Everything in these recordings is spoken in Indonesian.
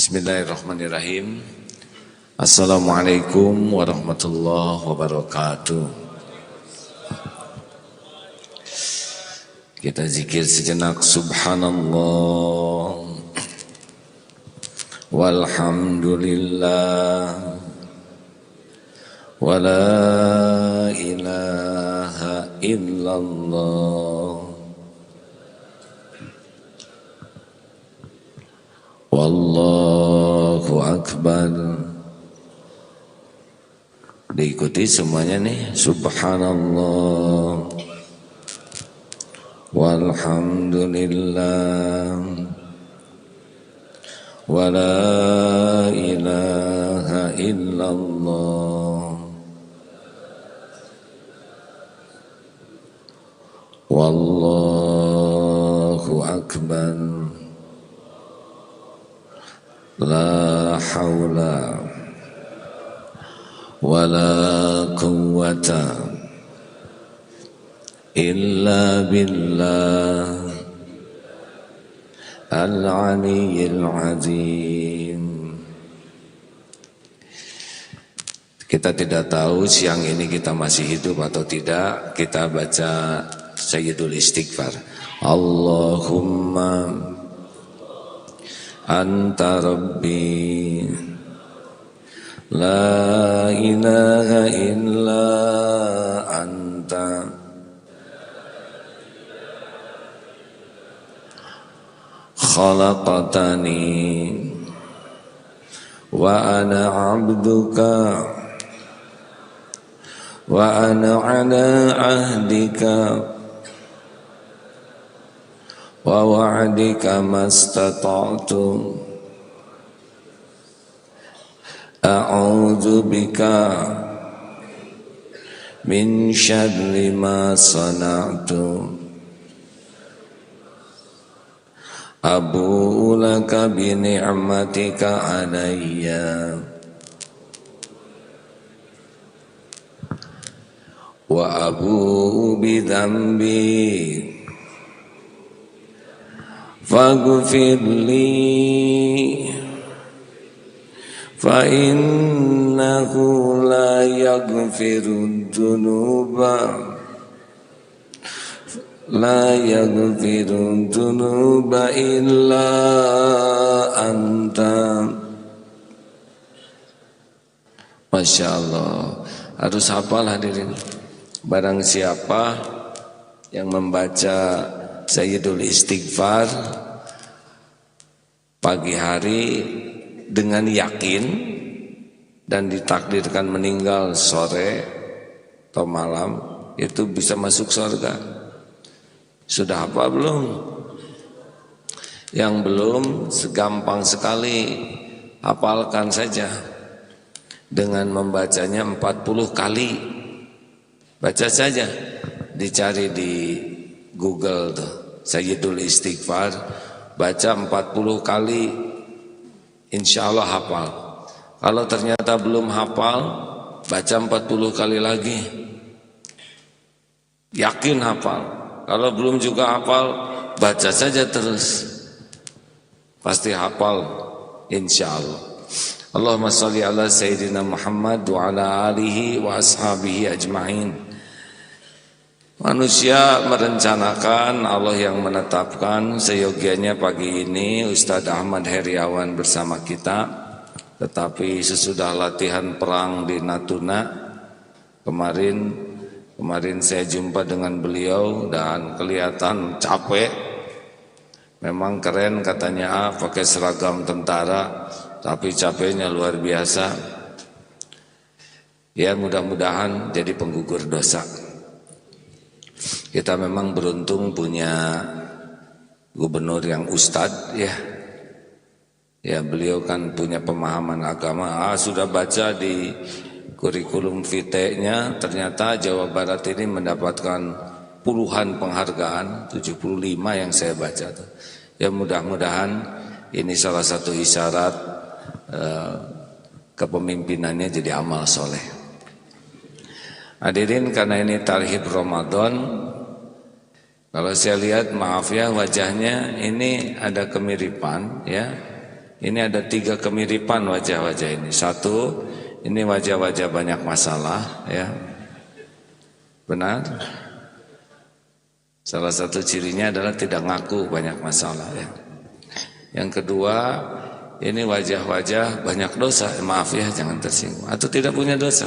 Bismillahirrahmanirrahim. Assalamualaikum warahmatullahi wabarakatuh. Kita zikir sejenak. Subhanallah walhamdulillah wa la ilaha illallah wallahu akbar. Diikuti semuanya nih. Subhanallah walhamdulillah wa la ilaha illallah wallahu akbar. La hawla wa la quwwata illa billah al-aliyyil azim. Kita tidak tahu siang ini kita masih hidup atau tidak. Kita baca Sayyidul Istighfar. Allahumma anta rabbi la ilaha illa anta khalaqtani wa ana abduka wa ana ala ahdika wa wa'dika mastata'tu a'udzu bika min syarri ma sana'tu abu'u laka bi ni'matika alayya wa abu'u bi dhanbi faghfir li fa innahu la yaghfiru dhunuba illa anta. Masya Allah, harus hafal hadirin. Barang siapa yang membaca Sayyidul Istighfar pagi hari dengan yakin dan ditakdirkan meninggal sore atau malam, itu bisa masuk surga. Sudah apa belum? Yang belum, segampang sekali, hafalkan saja dengan membacanya 40 kali. Baca saja, dicari di Google tuh, Sayyidul Istighfar, baca 40 kali, insya Allah hafal. Kalau ternyata belum hafal, baca 40 kali lagi, yakin hafal. Kalau belum juga hafal, baca saja terus, pasti hafal insya Allah. Allahumma sholli ala Sayyidina Muhammad wa ala alihi wa ashabihi ajma'in. Manusia merencanakan, Allah yang menetapkan. Seyogianya pagi ini Ustadz Ahmad Heriawan bersama kita. Tetapi sesudah latihan perang di Natuna kemarin saya jumpa dengan beliau dan kelihatan capek. Memang keren katanya, pakai seragam tentara, tapi capeknya luar biasa. Ya, mudah-mudahan jadi penggugur dosa. Kita memang beruntung punya gubernur yang ustadz ya. Ya, beliau kan punya pemahaman agama. Sudah baca di kurikulum vitae-nya, ternyata Jawa Barat ini mendapatkan puluhan penghargaan, 75 yang saya baca tuh. Ya, mudah-mudahan ini salah satu isyarat kepemimpinannya jadi amal soleh. Hadirin, karena ini tarhib Ramadan, kalau saya lihat, maaf ya, wajahnya ini ada kemiripan ya. Ini ada 3 kemiripan wajah-wajah ini. 1, ini wajah-wajah banyak masalah, ya. Benar? Salah satu cirinya adalah tidak ngaku banyak masalah, ya. Yang kedua, ini wajah-wajah banyak dosa. Maaf ya, jangan tersinggung. Atau tidak punya dosa.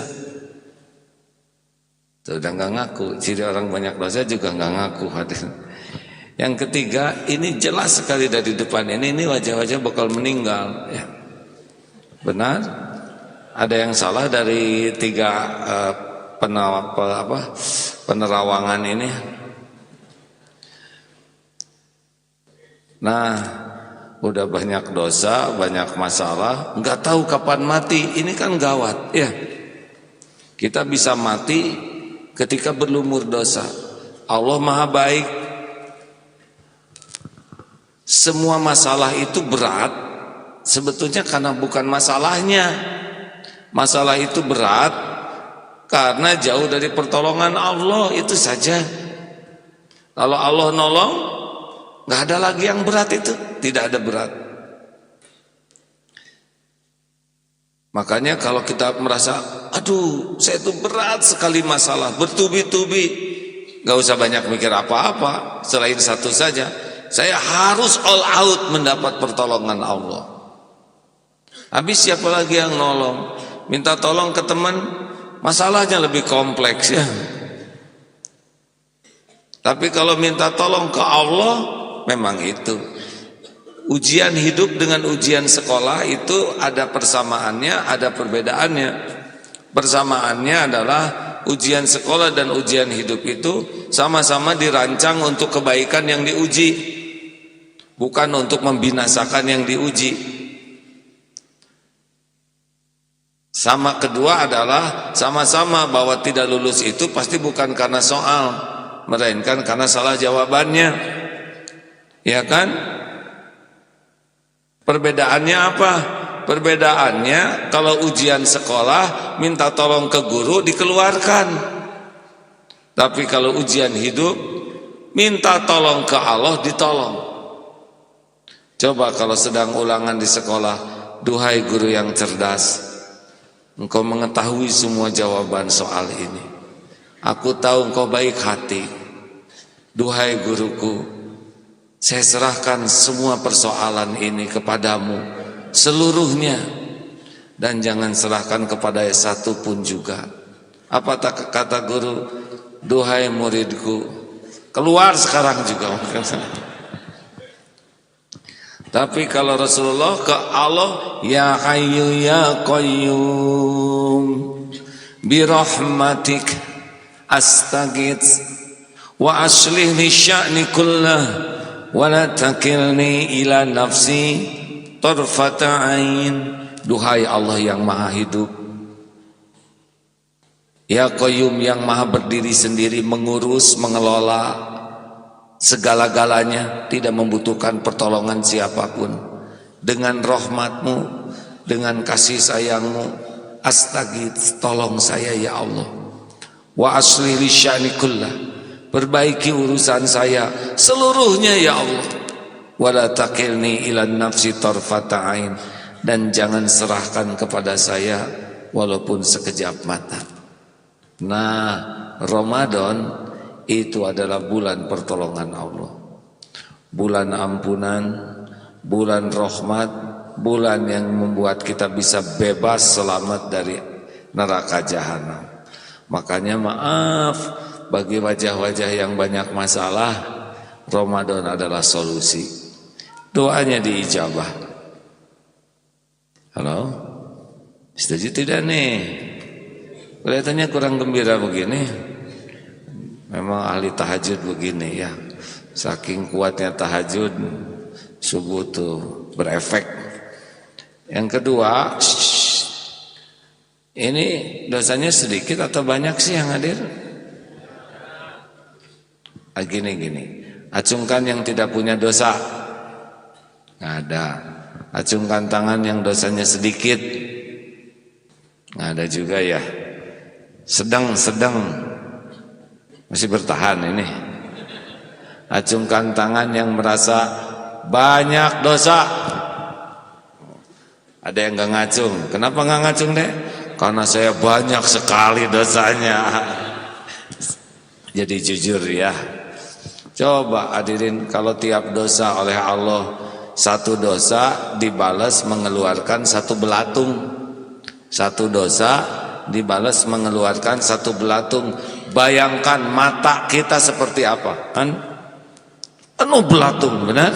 Sudah nggak ngaku. Ciri orang banyak dosa juga nggak ngaku. Yang ketiga, ini jelas sekali dari depan ini wajah-wajah bakal meninggal, ya. Benar? Ada yang salah dari 3 penerawangan ini? Nah, udah banyak dosa, banyak masalah, nggak tahu kapan mati. Ini kan gawat, ya. Kita bisa mati ketika berlumur dosa. Allah Maha baik. Semua masalah itu berat sebetulnya karena bukan masalahnya. Masalah itu berat karena jauh dari pertolongan Allah, itu saja. Kalau Allah nolong, nggak ada lagi yang berat itu, tidak ada berat. Makanya kalau kita merasa, aduh saya itu berat sekali masalah, bertubi-tubi, nggak usah banyak mikir apa-apa, selain satu saja, saya harus all out mendapat pertolongan Allah. Habis siapa lagi yang nolong? Minta tolong ke teman, masalahnya lebih kompleks, ya. Tapi kalau minta tolong ke Allah, memang itu. Ujian hidup dengan ujian sekolah itu ada persamaannya, ada perbedaannya. Persamaannya adalah ujian sekolah dan ujian hidup itu sama-sama dirancang untuk kebaikan yang diuji, bukan untuk membinasakan yang diuji. Sama kedua adalah sama-sama bahwa tidak lulus itu pasti bukan karena soal, melainkan karena salah jawabannya. Ya kan? Perbedaannya apa? Perbedaannya kalau ujian sekolah minta tolong ke guru dikeluarkan. Tapi kalau ujian hidup minta tolong ke Allah ditolong. Coba kalau sedang ulangan di sekolah, duhai guru yang cerdas, engkau mengetahui semua jawaban soal ini. Aku tahu engkau baik hati. Duhai guruku, saya serahkan semua persoalan ini kepadamu seluruhnya, dan jangan serahkan kepada satu pun juga. Apa kata guru? Duhai muridku, keluar sekarang juga. Tapi kalau Rasulullah ke Allah, ya Hayyu ya Qayyum bi rahmatik astaghits wa aslih li sya'ni kullah wa la takilni ila nafsi tarfata ain. Duhai Allah yang maha hidup, ya Qayyum yang maha berdiri sendiri, mengurus, mengelola segala-galanya, tidak membutuhkan pertolongan siapapun. Dengan rahmatmu, dengan kasih sayangmu, astaghits, tolong saya ya Allah. Wa aslih li sya'ni kullah, perbaiki urusan saya seluruhnya ya Allah. Wa la takilni ila nafsi tarfata ain, dan jangan serahkan kepada saya walaupun sekejap mata. Nah, Ramadan itu adalah bulan pertolongan Allah, bulan ampunan, bulan rahmat, bulan yang membuat kita bisa bebas selamat dari neraka jahanam. Makanya maaf bagi wajah-wajah yang banyak masalah, Ramadan adalah solusi. Doanya diijabah. Halo? Setuju tidak nih? Kelihatannya kurang gembira begini. Memang ahli tahajud begini ya. Saking kuatnya tahajud, subuh tuh berefek. Yang kedua, ini dosanya sedikit atau banyak sih yang hadir? Gini. Acungkan yang tidak punya dosa. Nggak ada. Acungkan tangan yang dosanya sedikit. Nggak ada juga ya. Sedang. Masih bertahan ini. Acungkan tangan yang merasa banyak dosa. Ada yang nggak ngacung. Kenapa nggak ngacung deh? Karena saya banyak sekali dosanya. Jadi jujur ya. Coba hadirin, kalau tiap dosa oleh Allah, satu dosa dibalas mengeluarkan satu belatung. Satu dosa dibalas mengeluarkan satu belatung. Bayangkan mata kita seperti apa, kan? Penuh belatung, benar?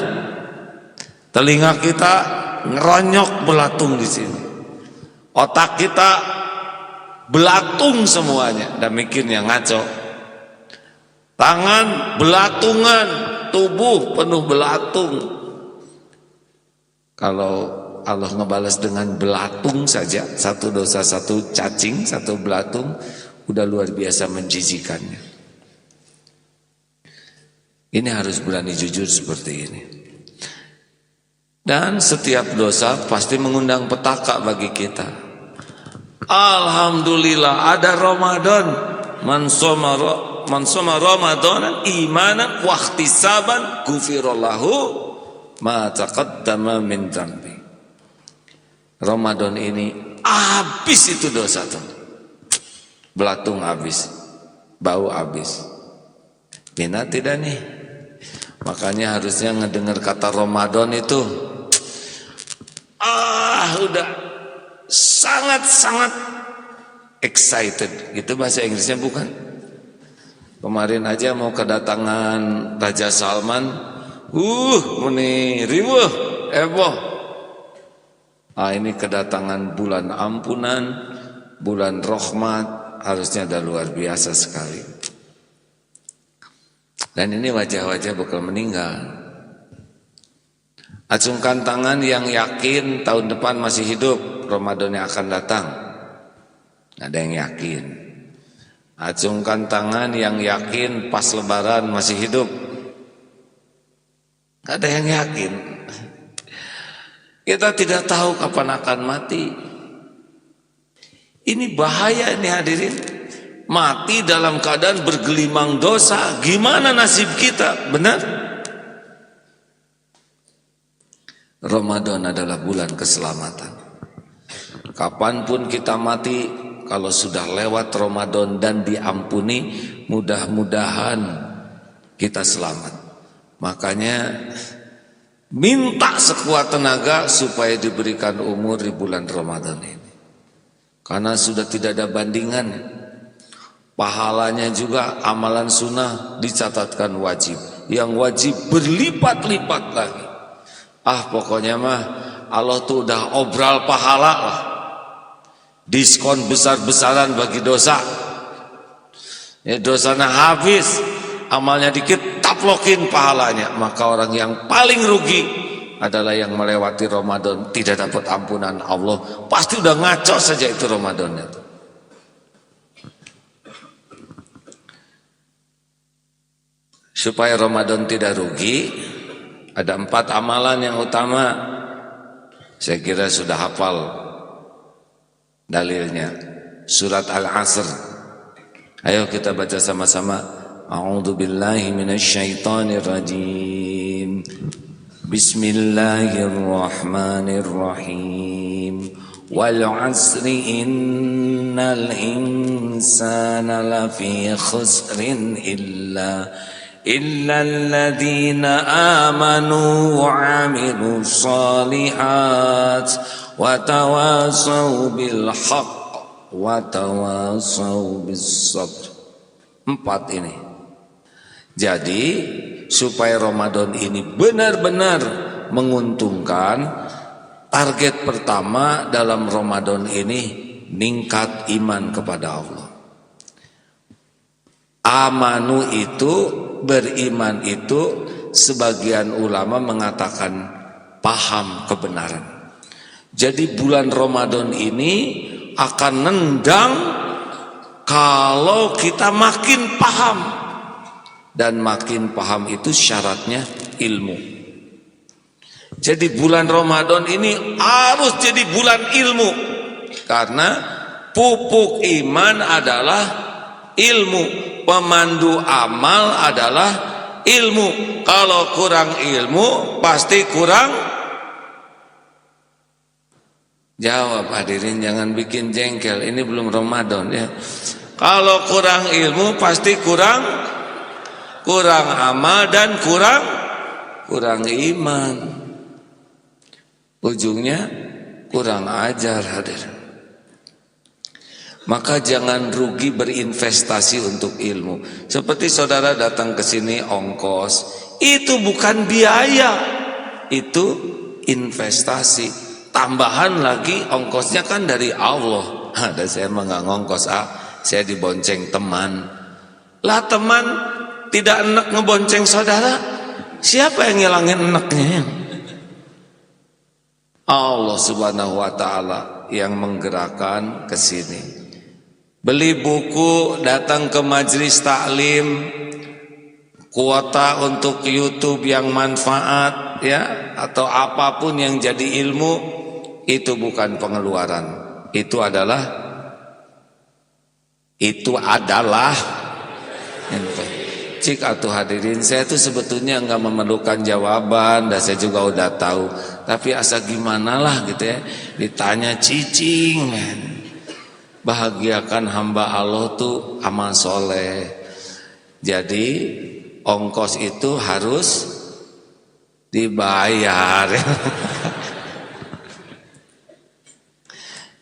Telinga kita ngeronyok belatung di sini. Otak kita belatung semuanya, dan mikirnya ngaco. Tangan belatungan, tubuh penuh belatung. Kalau Allah ngebalas dengan belatung saja, satu dosa, satu cacing, satu belatung, udah luar biasa menjijikannya. Ini harus berani jujur seperti ini. Dan setiap dosa pasti mengundang petaka bagi kita. Alhamdulillah ada Ramadan. Man soma Ramadan imanan wa ihtisaban ghufirallahu ma taqaddama min dzambi. Ramadan ini habis itu dosa tuh. Belatung habis, bau habis. Minat tidak nih? Makanya harusnya ngedengar kata Ramadan itu udah sangat-sangat excited. Itu bahasa Inggrisnya bukan? Kemarin aja mau kedatangan Raja Salman, muni riweuh heboh. Ini kedatangan bulan ampunan, bulan rahmat. Harusnya ada luar biasa sekali. Dan ini wajah-wajah bakal meninggal. Acungkan tangan yang yakin tahun depan masih hidup, Ramadan yang akan datang. Ada yang yakin. Acungkan tangan yang yakin pas lebaran masih hidup. Ada yang yakin. Kita tidak tahu kapan akan mati. Ini bahaya nih hadirin. Mati dalam keadaan bergelimang dosa. Gimana nasib kita? Benar? Ramadan adalah bulan keselamatan. Kapanpun kita mati, kalau sudah lewat Ramadan dan diampuni, mudah-mudahan kita selamat. Makanya minta sekuat tenaga supaya diberikan umur di bulan Ramadan ini. Karena sudah tidak ada bandingan. Pahalanya juga amalan sunnah dicatatkan wajib. Yang wajib berlipat-lipat lagi. Pokoknya mah Allah tuh udah obral pahala lah. Diskon besar-besaran bagi dosa. Ya, dosanya habis, amalnya dikit, taplokin pahalanya. Maka orang yang paling rugi adalah yang melewati Ramadan tidak dapat ampunan Allah. Pasti udah ngaco saja itu Ramadannya. Supaya Ramadan tidak rugi, ada 4 amalan yang utama. Saya kira sudah hafal dalilnya. Surat Al-Asr. Ayo kita baca sama-sama. A'udzu billahi minasyaitonir rajim. Bismillahirrahmanirrahim. Wal 'asri innal insana lafi khusrin illa alladzina amanu wa 'amilus shalihat wa tawasaw bil haqq wa tawasaw bis sabr. 4 ini. Jadi supaya Ramadan ini benar-benar menguntungkan, target pertama dalam Ramadan ini ningkat iman kepada Allah. Amanu itu, beriman itu, sebagian ulama mengatakan paham kebenaran. Jadi bulan Ramadan ini akan nendang kalau kita makin paham. Dan makin paham itu syaratnya ilmu. Jadi bulan Ramadan ini harus jadi bulan ilmu. Karena pupuk iman adalah ilmu. Pemandu amal adalah ilmu. Kalau kurang ilmu pasti kurang Jawab hadirin, jangan bikin jengkel. Ini belum Ramadan ya. Kalau kurang ilmu pasti kurang amal dan kurang iman. Ujungnya kurang ajar hadirin. Maka jangan rugi berinvestasi untuk ilmu. Seperti saudara datang ke sini ongkos, itu bukan biaya, itu investasi. Tambahan lagi ongkosnya kan dari Allah. Ada saya mah nggak ngongkos, saya dibonceng teman. Lah teman tidak enak ngebonceng saudara, siapa yang ngilangin enaknya? Allah Subhanahu wa taala yang menggerakkan ke sini. Beli buku, datang ke majelis taklim, kuota untuk YouTube yang manfaat ya, atau apapun yang jadi ilmu, itu bukan pengeluaran. Itu adalah cik atuh hadirin, saya tuh sebetulnya nggak memerlukan jawaban, dan saya juga udah tahu. Tapi asa gimana lah gitu ya, ditanya cicing men. Bahagiakan hamba Allah tuh amal soleh. Jadi ongkos itu harus dibayar.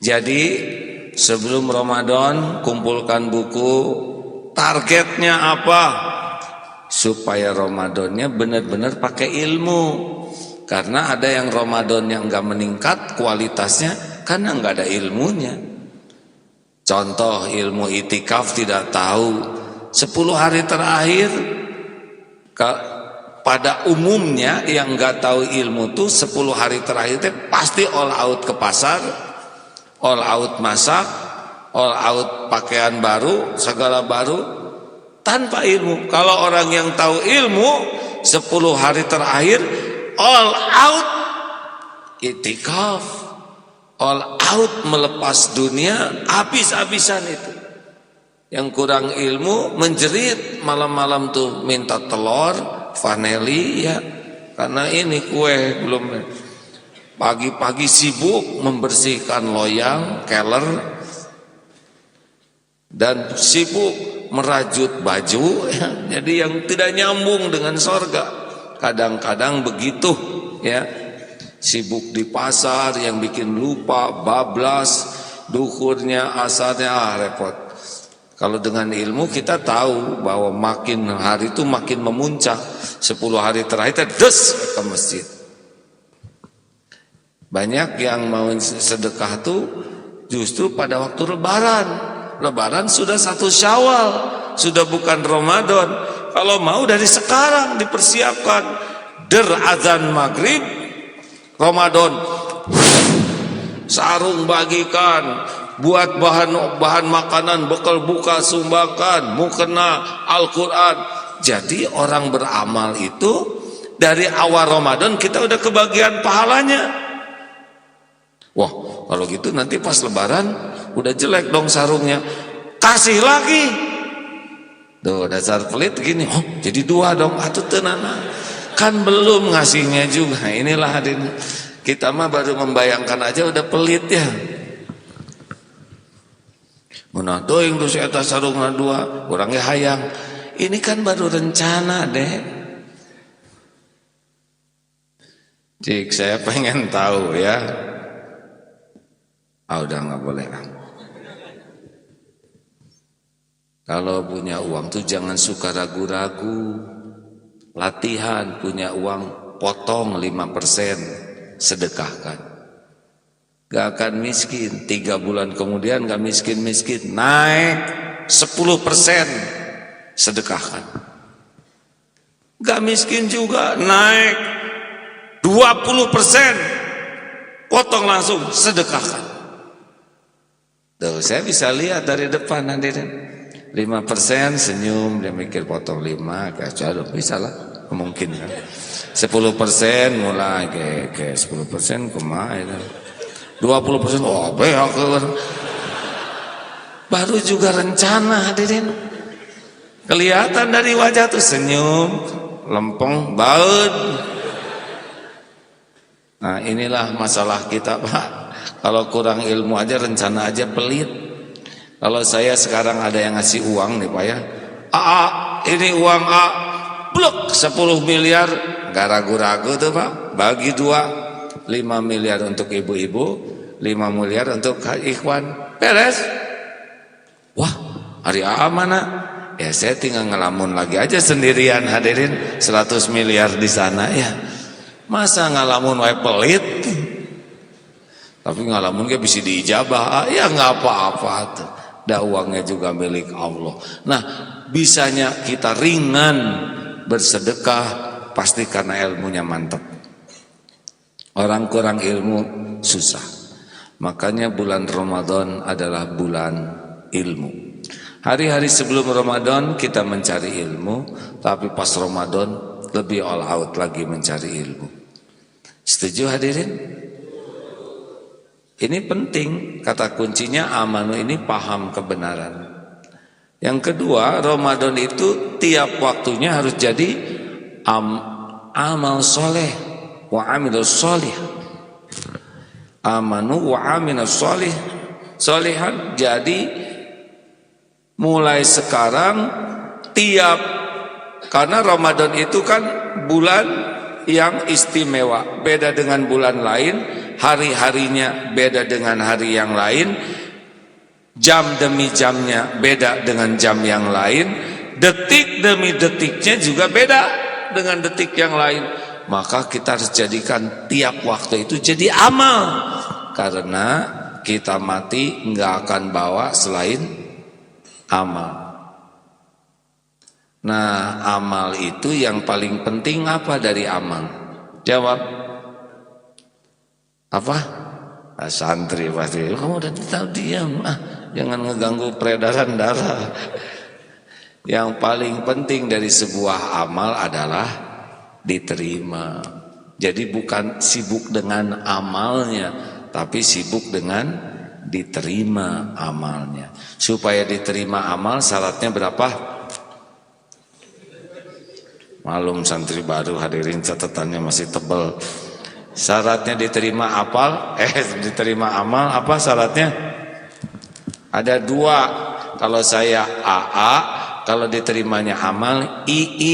Jadi sebelum Ramadan kumpulkan buku. Targetnya apa? Supaya Ramadannya benar-benar pakai ilmu. Karena ada yang Ramadan yang nggak meningkat kualitasnya karena nggak ada ilmunya. Contoh ilmu itikaf tidak tahu. 10 hari terakhir pada umumnya yang nggak tahu ilmu tuh 10 hari terakhir pasti all out ke pasar, all out masak, all out pakaian baru, segala baru tanpa ilmu. Kalau orang yang tahu ilmu 10 hari terakhir all out itikaf, all out melepas dunia habis-habisan itu. Yang kurang ilmu menjerit malam-malam tuh minta telur vanili ya, karena ini kue belum. Pagi-pagi sibuk membersihkan loyang, keler, dan sibuk merajut baju ya. Jadi yang tidak nyambung dengan sorga. Kadang-kadang begitu ya. Sibuk di pasar yang bikin lupa, bablas, duhurnya, asarnya, repot. Kalau dengan ilmu kita tahu bahwa makin hari itu makin memuncak. 10 hari terakhir des ke masjid. Banyak yang mau sedekah tuh justru pada waktu lebaran. Lebaran sudah 1 Syawal, sudah bukan Ramadan. Kalau mau dari sekarang dipersiapkan. Azan maghrib Ramadan, sarung bagikan, buat bahan makanan, bekal buka sumbangkan, mukena Al-Quran. Jadi orang beramal itu dari awal Ramadan kita udah kebagian pahalanya. Wah, kalau gitu nanti pas lebaran udah jelek dong sarungnya. Kasih lagi. Tuh dasar pelit gini. Oh, jadi 2 dong. Atuh tenana. Kan belum ngasihnya juga. Inilah hadirin. Kita mah baru membayangkan aja udah pelit ya. Munah doing tuh si eta sarungna 2, orangnya hayang. Ini kan baru rencana deh. Cik, saya pengen tahu ya. Udah nggak boleh. Kalau punya uang tuh jangan suka ragu-ragu. Latihan punya uang, potong 5%, sedekahkan. Gak akan miskin. 3 bulan kemudian gak miskin-miskin, naik 10%, sedekahkan. Gak miskin juga, naik 20%, potong langsung, sedekahkan. Tuh, saya bisa lihat dari depan hadirin. 5% senyum, dia mikir potong 5, kayak bisa lah, mungkin kan. 10% mulai kayak 10% kumaha itu. 20% oh beak. Baru juga rencana hadirin. Kelihatan dari wajah tuh senyum, lempeng, baut. Nah, inilah masalah kita, Pak. Kalau kurang ilmu aja rencana aja pelit. Kalau saya sekarang ada yang ngasih uang nih Pak ya, ini uang blok 10 miliar, gak ragu-ragu tuh Pak, bagi 2, 5 miliar untuk ibu-ibu, 5 miliar untuk ikhwan, beres. Wah, hari mana? Ya saya tinggal ngelamun lagi aja sendirian hadirin, 100 miliar di sana ya. Masa ngalamun wae pelit? Tapi ngalamun gak bisa diijabah, ya nggak apa-apa tuh. Dah uangnya juga milik Allah. Nah, bisanya kita ringan bersedekah pasti karena ilmunya mantap. Orang kurang ilmu susah. Makanya bulan Ramadan adalah bulan ilmu. Hari-hari sebelum Ramadan kita mencari ilmu, tapi pas Ramadan lebih all out lagi mencari ilmu. Setuju hadirin? Ini penting, kata kuncinya amanu ini paham kebenaran. Yang kedua, Ramadan itu tiap waktunya harus jadi amal soleh wa amilus solih. Amanu wa amilus solih, solihan. Jadi mulai sekarang karena Ramadan itu kan bulan yang istimewa, beda dengan bulan lain. Hari-harinya beda dengan hari yang lain, jam demi jamnya beda dengan jam yang lain, detik demi detiknya juga beda dengan detik yang lain. Maka kita harus jadikan tiap waktu itu jadi amal, karena kita mati nggak akan bawa selain amal. Nah, amal itu yang paling penting apa dari amal? Jawab. Apa? Santri pasti. Kamu udah tahu, diam. Jangan ngeganggu peredaran darah. Yang paling penting dari sebuah amal adalah diterima. Jadi bukan sibuk dengan amalnya, tapi sibuk dengan diterima amalnya. Supaya diterima amal syaratnya berapa? Malum santri baru hadirin, catatannya masih tebal. Syaratnya diterima diterima amal apa syaratnya? Ada 2. Kalau saya AA, kalau diterimanya amal II.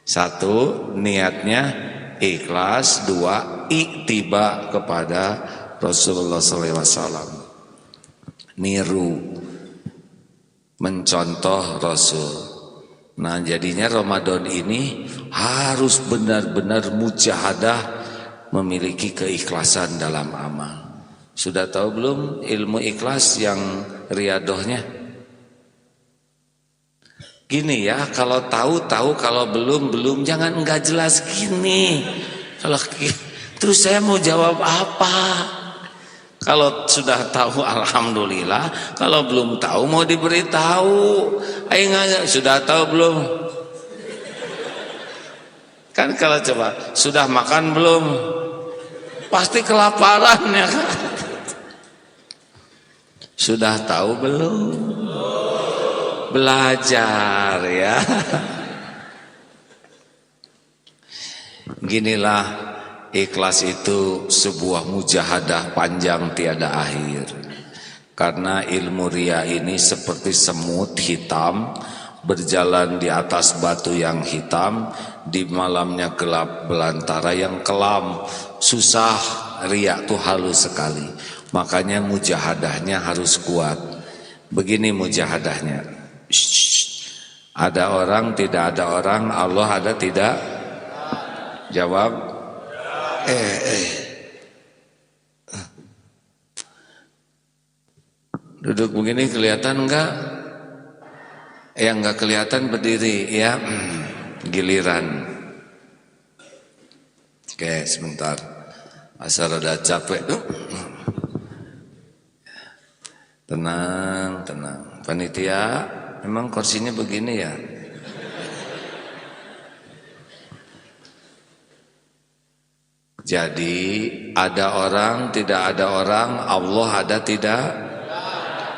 1, niatnya ikhlas. 2, iktiba kepada Rasulullah SAW. Niru, mencontoh Rasul. Nah, jadinya Ramadan ini harus benar-benar mujahadah, memiliki keikhlasan dalam amal. Sudah tahu belum ilmu ikhlas yang riadohnya? Gini ya, kalau tahu, kalau belum, jangan enggak jelas gini. Kalau terus saya mau jawab apa? Kalau sudah tahu alhamdulillah, kalau belum tahu mau diberitahu. Ayo, sudah tahu belum? Kan kalau coba sudah makan belum? Pasti kelaparan ya kan? Sudah tahu belum? Belajar ya. Ginilah, ikhlas itu sebuah mujahadah panjang tiada akhir. Karena ilmu riya ini seperti semut hitam berjalan di atas batu yang hitam, di malamnya gelap belantara yang kelam. Susah, riya itu halus sekali. Makanya mujahadahnya harus kuat. Begini mujahadahnya. Ada orang, tidak ada orang, Allah ada tidak? Jawab. Duduk begini kelihatan enggak? Yang enggak kelihatan berdiri ya. Giliran. Oke, sebentar. Asal ada capek. Tenang. Panitia, memang kursinya begini ya? Jadi ada orang, tidak ada orang, Allah ada tidak?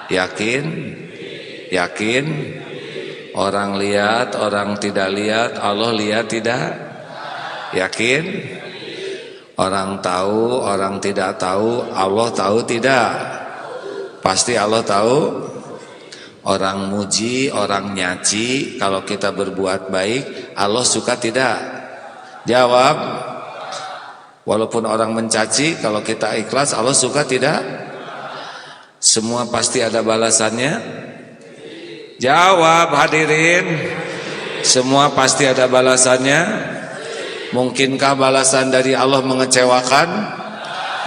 Yakin? Yakin? Orang lihat, orang tidak lihat, Allah lihat tidak? Yakin? Orang tahu, orang tidak tahu, Allah tahu tidak? Pasti Allah tahu. Orang muji, orang nyaci, kalau kita berbuat baik, Allah suka tidak? Jawab. Walaupun orang mencaci, kalau kita ikhlas, Allah suka tidak? Semua pasti ada balasannya? Jawab hadirin. Semua pasti ada balasannya? Mungkinkah balasan dari Allah mengecewakan?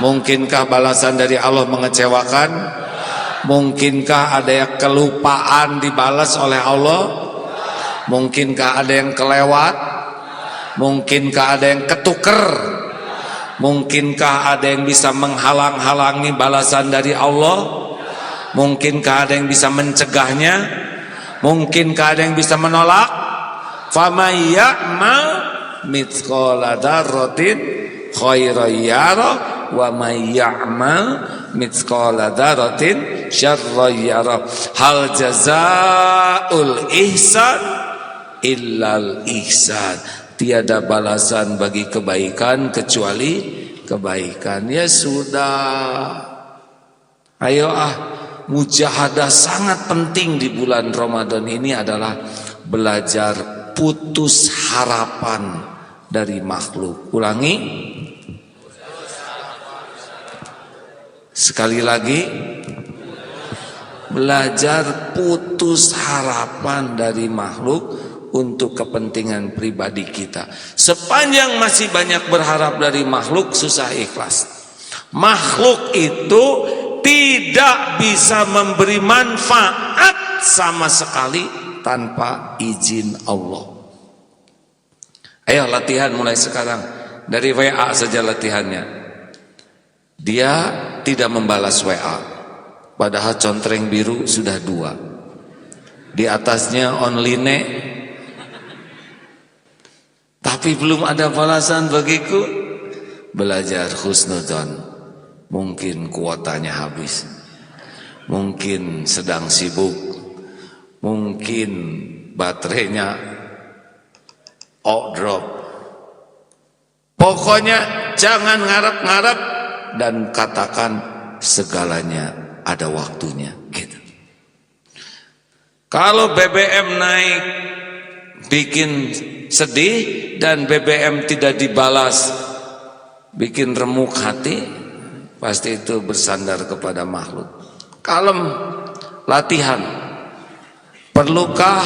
Mungkinkah balasan dari Allah mengecewakan? Mungkinkah ada yang kelupaan dibalas oleh Allah? Mungkinkah ada yang kelewat? Mungkinkah ada yang ketuker? Mungkinkah ada yang bisa menghalang-halangi balasan dari Allah? Mungkinkah ada yang bisa mencegahnya? Mungkinkah ada yang bisa menolak? Faman ya'mal mithqala dzarratin khairan yarah wa may ya'mal mithqala dzarratin syarran yarah. Hal jazaa'ul ihsan illal ihsan. Tiada balasan bagi kebaikan kecuali kebaikan. Ya sudah. Ayo mujahadah sangat penting di bulan Ramadan ini adalah belajar putus harapan dari makhluk. Ulangi. Sekali lagi. Belajar putus harapan dari makhluk untuk kepentingan pribadi kita. Sepanjang masih banyak berharap dari makhluk, susah ikhlas. Makhluk itu tidak bisa memberi manfaat sama sekali tanpa izin Allah. Ayo latihan mulai sekarang. Dari WA saja latihannya. Dia tidak membalas WA, padahal contreng biru sudah 2. Di atasnya online, tapi belum ada balasan bagiku. Belajar husnudzon. Mungkin kuotanya habis, mungkin sedang sibuk, mungkin baterainya drop. Pokoknya jangan ngarep-ngarep dan katakan segalanya ada waktunya gitu. Kalau BBM naik bikin sedih dan BBM tidak dibalas bikin remuk hati, pasti itu bersandar kepada makhluk. Kalem, latihan. Perlukah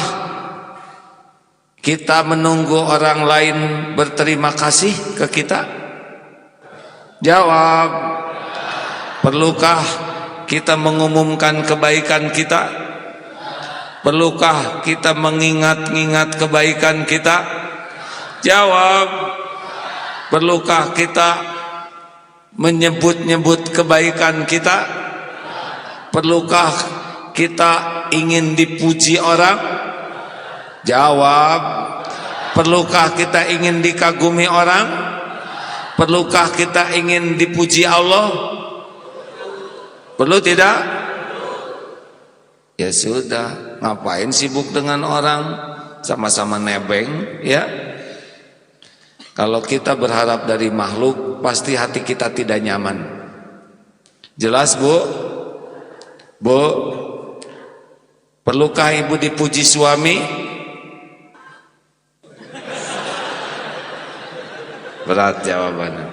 kita menunggu orang lain berterima kasih ke kita? Jawab. Perlukah kita mengumumkan kebaikan kita? Perlukah kita mengingat-ingat kebaikan kita? Jawab. Perlukah kita menyebut-nyebut kebaikan kita? Perlukah kita ingin dipuji orang? Jawab. Perlukah kita ingin dikagumi orang? Perlukah kita ingin dipuji Allah? Perlu tidak? Ya sudah, ngapain sibuk dengan orang? Sama-sama nebeng, ya. Kalau kita berharap dari makhluk, pasti hati kita tidak nyaman. Jelas, Bu? Bu, perlukah ibu dipuji suami? Berat jawabannya.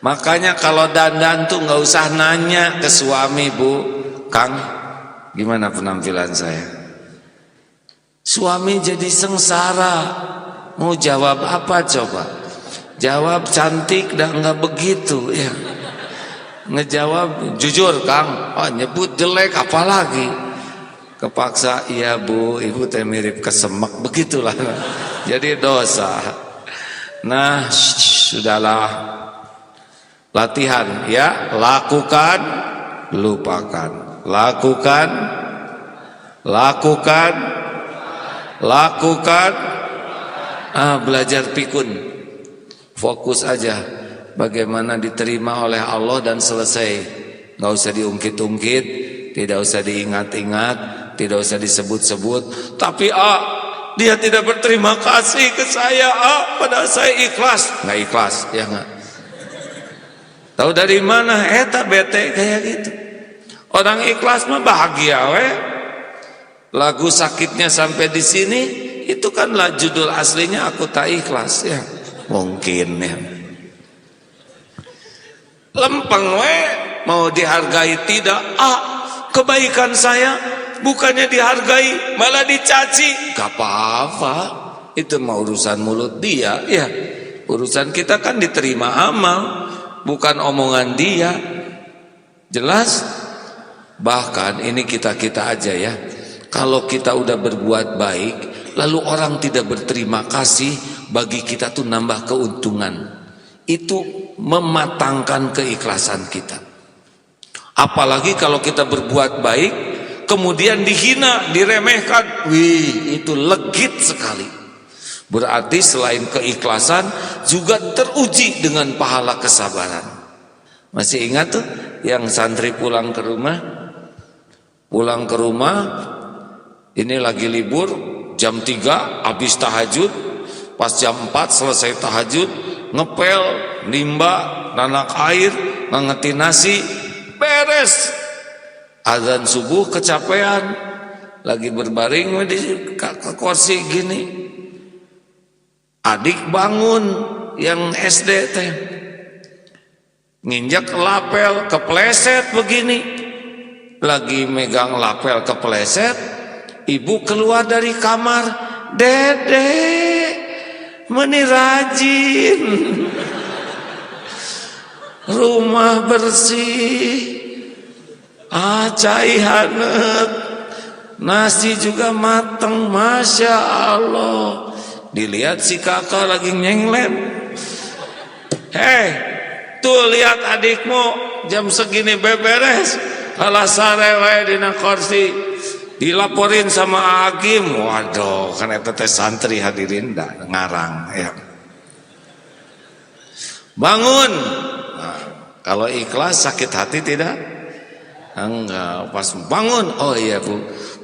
Makanya kalau dandan tuh nggak usah nanya ke suami, Bu. Kang, gimana penampilan saya? Suami jadi sengsara. Mau jawab apa coba? Jawab cantik dan nggak begitu ya. Ngejawab jujur, Kang. Oh, nyebut jelek apalagi. Kepaksa, iya Bu, ibu teh mirip kesemek, begitulah. Jadi dosa. Nah, sudahlah. Latihan ya, lakukan, lupakan. Lakukan, lakukan, lakukan. Belajar pikun. Fokus aja bagaimana diterima oleh Allah dan selesai. Gak usah diungkit-ungkit, tidak usah diingat-ingat, tidak usah disebut-sebut. Tapi dia tidak berterima kasih ke saya, padahal saya ikhlas. Nggak ikhlas, ya nggak? Tahu dari mana? Eta bete kayak gitu. Orang ikhlas mah bahagia we. Lagu sakitnya sampai di sini, itu kan lah judul aslinya Aku Tak Ikhlas, ya. Mungkin ya. Lempeng we, mau dihargai tidak? Kebaikan saya bukannya dihargai, malah dicaci. Gak apa-apa, itu mau urusan mulut dia, ya. Urusan kita kan diterima amal, bukan omongan dia. Jelas? Bahkan ini kita-kita aja ya. Kalau kita udah berbuat baik, lalu orang tidak berterima kasih, bagi kita tuh nambah keuntungan. Itu mematangkan keikhlasan kita. Apalagi kalau kita berbuat baik, kemudian dihina, diremehkan, wih, itu legit sekali. Berarti selain keikhlasan juga teruji dengan pahala kesabaran. Masih ingat tuh yang santri pulang ke rumah? Pulang ke rumah, ini lagi libur, jam 3 habis tahajud, pas jam 4 selesai tahajud, ngepel, nimba, nanak air, ngangetin nasi, beres. Azan subuh kecapean, lagi berbaring di kursi gini. Adik bangun yang SD teh, nginjak lapel, kepleset begini. Lagi megang lapel kepleset, ibu keluar dari kamar, Dede, meni rajin, rumah bersih, cai hanet, nasi juga mateng, Masya Allah. Dilihat si kakak lagi nyenglem. Hei, tuh lihat adikmu jam segini beberes, kalah sare wae dina kursi, dilaporin sama Agim. Waduh, kan eta teh santri hadirin dah ngarang ya. Bangun. Nah, kalau ikhlas sakit hati tidak? Enggak, pas bangun, oh iya Bu,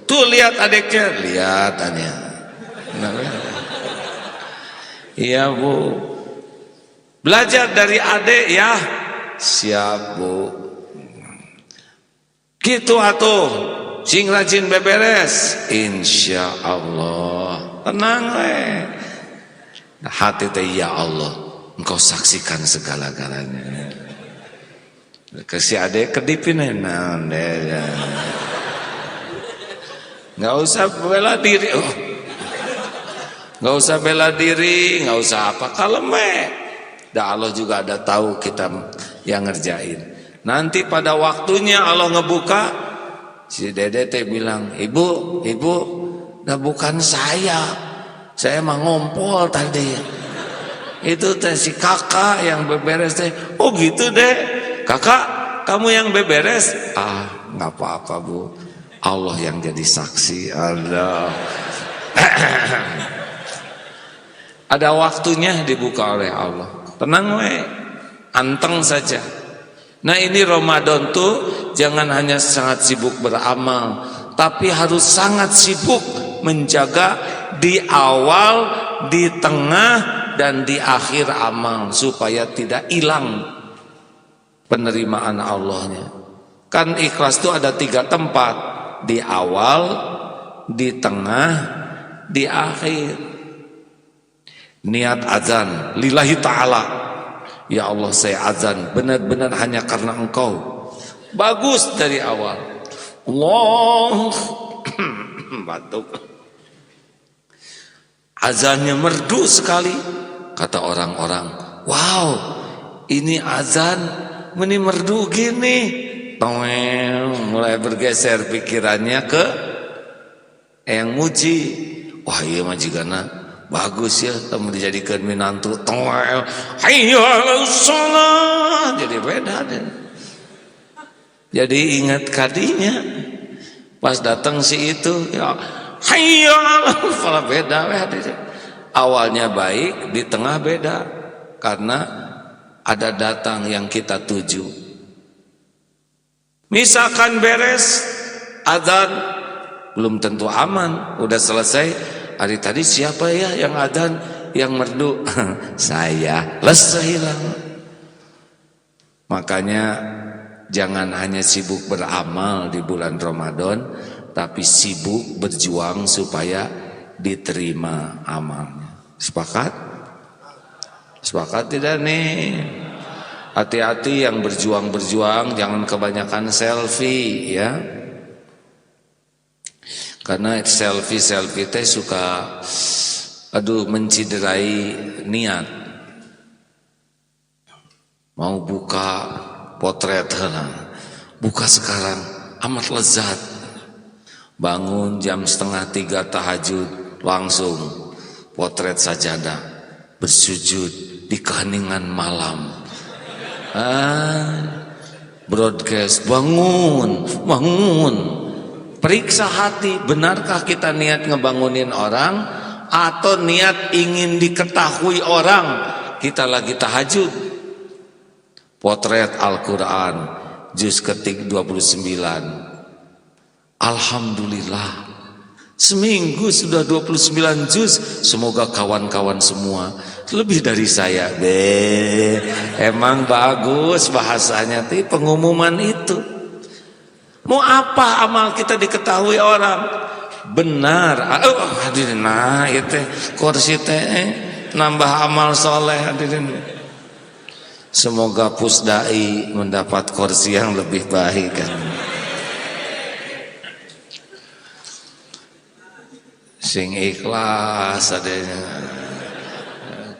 tuh lihat adiknya, lihat tanya. Nah, iya Bu, belajar dari adik ya. Siap Bu. Gitu atuh, sing rajin beberes, insya Allah. Tenang hati teh, ya Allah, Engkau saksikan segala-galanya. Kasih adek kedipin enak deh. Nggak usah bela diri, nggak usah bela diri, nggak usah apa, kalem. Dah Allah juga ada tahu kita yang ngerjain. Nanti pada waktunya Allah ngebuka, si Dede teh bilang, ibu, dah bukan saya mah ngompol tadi. Itu teh si kakak yang beberes teh. Oh gitu deh, kakak kamu yang beberes? Nggak apa-apa Bu, Allah yang jadi saksi. Allah. Ada waktunya dibuka oleh Allah. Tenang anteng saja. Nah ini Ramadan tuh jangan hanya sangat sibuk beramal, tapi harus sangat sibuk menjaga di awal, di tengah, dan di akhir amal, supaya tidak hilang penerimaan Allahnya. Kan ikhlas itu ada 3 tempat, di awal, di tengah, di akhir. Niat azan lillahi ta'ala, ya Allah saya azan benar-benar hanya karena Engkau. Bagus dari awal. Allah batuk. Azannya merdu sekali. Kata orang-orang, wow, ini azan meni merdu gini. Mulai bergeser pikirannya ke yang muji. Wah iya majigana bagus ya, kamu dijadikan minantu. Hayya sholat, jadi beda deh. Jadi ingat kadinya pas datang si itu, ya hayya, malah beda. Awalnya baik, di tengah beda, karena ada datang yang kita tuju. Misalkan beres azan belum tentu aman, udah selesai hari tadi siapa ya yang adzan, yang merdu? Saya. Lesah hilang. Makanya jangan hanya sibuk beramal di bulan Ramadan, tapi sibuk berjuang supaya diterima amalnya. Sepakat? Sepakat tidak nih? Hati-hati yang berjuang-berjuang, jangan kebanyakan selfie ya. Karena selfie teh suka menciderai niat. Mau buka potret buka sekarang amat lezat. Bangun jam 2:30 tahajud, langsung potret sajadah, bersujud di keheningan malam. Broadcast, bangun. Periksa hati, benarkah kita niat ngebangunin orang atau niat ingin diketahui orang kita lagi tahajud. Potret Al-Quran juz ketik 29. Alhamdulillah, seminggu sudah 29 juz. Semoga kawan-kawan semua lebih dari saya. Emang bagus bahasanya, pengumuman itu. Mau apa amal kita diketahui orang? Benar. Hadirin, nah itu kursi nambah amal soleh hadirin. Semoga Pusdai mendapat kursi yang lebih baik kan. Sing ikhlas adanya.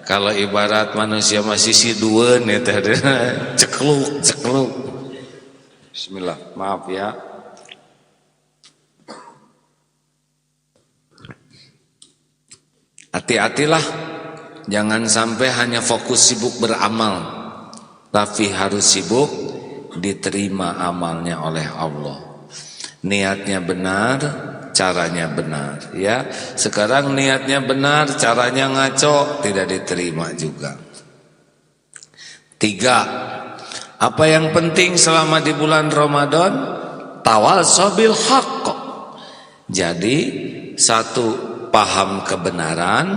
Kalau ibarat manusia masih siduan itu cekluk. Bismillah, maaf ya. Hati-hatilah, jangan sampai hanya fokus sibuk beramal, tapi harus sibuk diterima amalnya oleh Allah. Niatnya benar, caranya benar ya. Sekarang niatnya benar, caranya ngaco, tidak diterima juga. 3. Apa yang penting selama di bulan Ramadan? Tawassabil haqq. Jadi 1, paham kebenaran,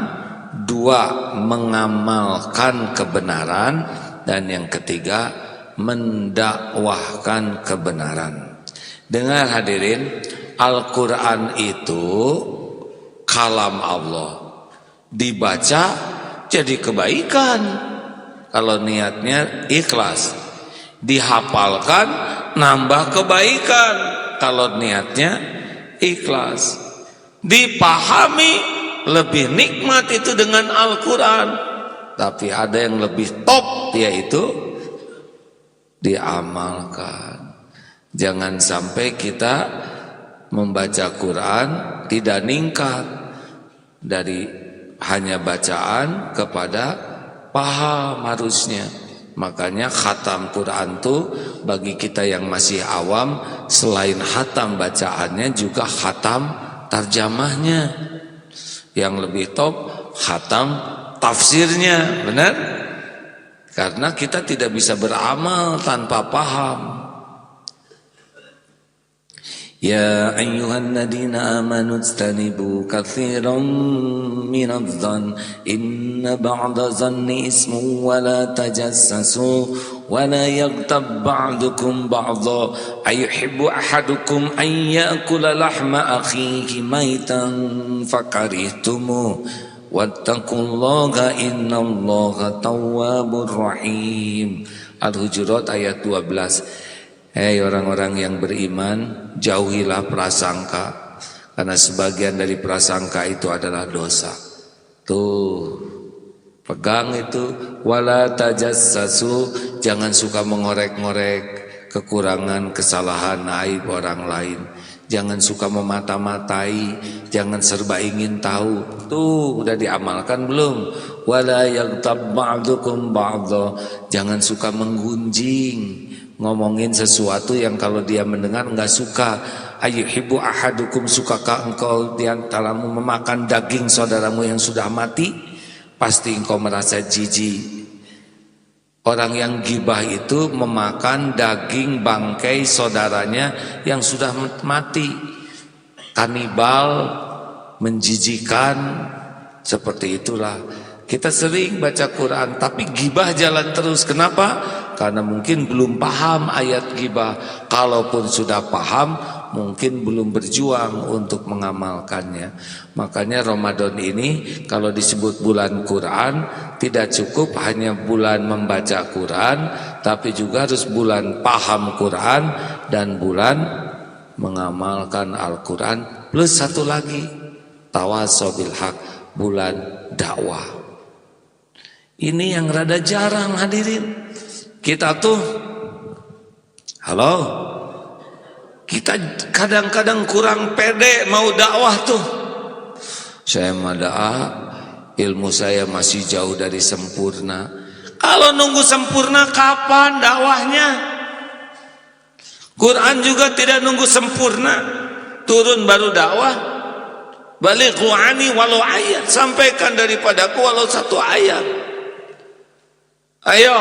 2, mengamalkan kebenaran, dan yang ketiga, mendakwahkan kebenaran. Dengar hadirin, Al-Quran itu kalam Allah, dibaca jadi kebaikan kalau niatnya ikhlas. Dihafalkan nambah kebaikan kalau niatnya ikhlas. Dipahami lebih nikmat itu dengan Al-Quran. Tapi ada yang lebih top, yaitu diamalkan. Jangan sampai kita membaca Quran tidak ningkat dari hanya bacaan kepada paham harusnya. Makanya khatam Quran tuh bagi kita yang masih awam, selain khatam bacaannya juga khatam tarjamahnya. Yang lebih top khatam tafsirnya, benar? Karena kita tidak bisa beramal tanpa paham. Ya ayyuhalladzina amanu ijtanibu katsiran minadh-dhann inna ba'da dhanni ismun wa la tajassasu wa la yaghtab ba'dukum ba'dha ayuhibbu ahadukum an ya'kula lahma akhihi maitan fakarihtumuh wattaqullaha innallaha tawwabur rahim. Al-Hujurat ayat 12. Hei orang-orang yang beriman, jauhilah prasangka, karena sebagian dari prasangka itu adalah dosa. Tuh, pegang itu. Wala tajassasu, jangan suka mengorek-ngorek kekurangan, kesalahan, aib orang lain. Jangan suka memata-matai, jangan serba ingin tahu. Tuh, udah diamalkan belum? Wala yaghtab ba'dukum ba'dha, jangan suka menggunjing, ngomongin sesuatu yang kalau dia mendengar enggak suka. Ayuhibbu ahadukum, sukakah engkau di antaramu memakan daging saudaramu yang sudah mati? Pasti engkau merasa jijik. Orang yang gibah itu memakan daging bangkai saudaranya yang sudah mati. Kanibal menjijikan, seperti itulah. Kita sering baca Quran tapi gibah jalan terus. Kenapa? Karena mungkin belum paham ayat gibah. Kalaupun sudah paham, mungkin belum berjuang untuk mengamalkannya. Makanya Ramadan ini kalau disebut bulan Quran, tidak cukup hanya bulan membaca Quran, tapi juga harus bulan paham Quran dan bulan mengamalkan Al-Quran. Plus satu lagi, tawasau bil haq, bulan dakwah. Ini yang rada jarang hadirin. Kita tuh, halo, kita kadang-kadang kurang pede mau dakwah tuh. Saya madaah, ilmu saya masih jauh dari sempurna. Kalau nunggu sempurna kapan dakwahnya? Quran juga tidak nunggu sempurna, turun baru dakwah. Balighu ani walau ayat, sampaikan daripadaku walau satu ayat. Ayo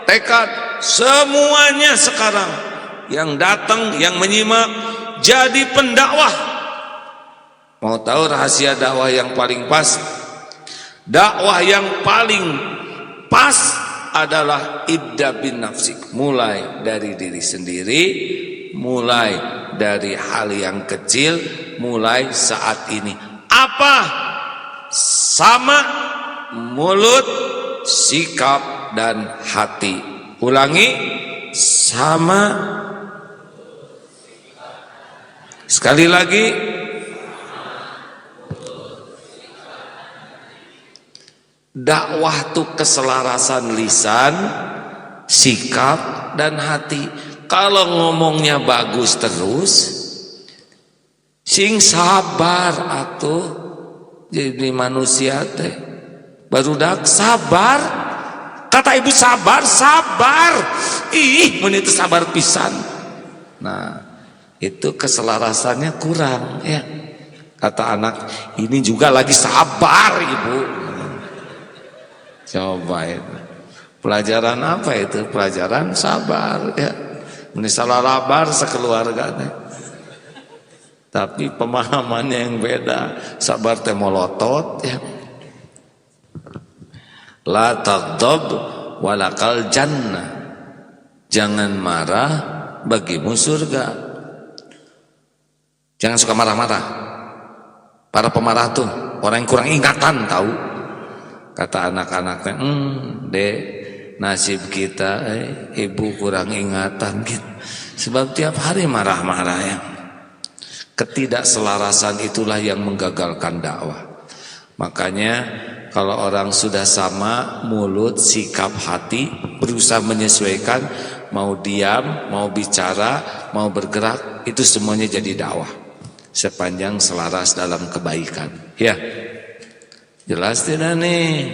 tekad semuanya sekarang, yang datang, yang menyimak, jadi pendakwah. Mau tahu rahasia dakwah yang paling pas? Dakwah yang paling pas adalah ibda bin nafsik, mulai dari diri sendiri, mulai dari hal yang kecil, mulai saat ini. Apa? Sama mulut, sikap dan hati. Ulangi, sama. Sekali lagi, dakwah itu keselarasan lisan, sikap dan hati. Kalau ngomongnya bagus terus, sing sabar atuh jadi manusia teh. Barudak sabar. Kata ibu sabar, sabar. Ih, mun itu sabar pisan. Nah, itu keselarasannya kurang ya. Kata anak, ini juga lagi sabar ibu. Coba itu. Pelajaran apa itu? Pelajaran sabar ya. Ini salah labar sekeluarganya. Tapi pemahamannya yang beda. Sabar teh molotot ya. La taghdab walakal jannah. Jangan marah, bagimu surga. Jangan suka marah-marah. Para pemarah tuh orang yang kurang ingatan tahu. Kata anak-anaknya, dek, nasib kita ibu kurang ingatan gitu. Sebab tiap hari marah-marah ya. Ketidakselarasan itulah yang menggagalkan dakwah. Makanya kalau orang sudah sama mulut, sikap, hati, berusaha menyesuaikan, mau diam, mau bicara, mau bergerak, itu semuanya jadi dakwah. Sepanjang selaras dalam kebaikan. Ya, jelas tidak nih?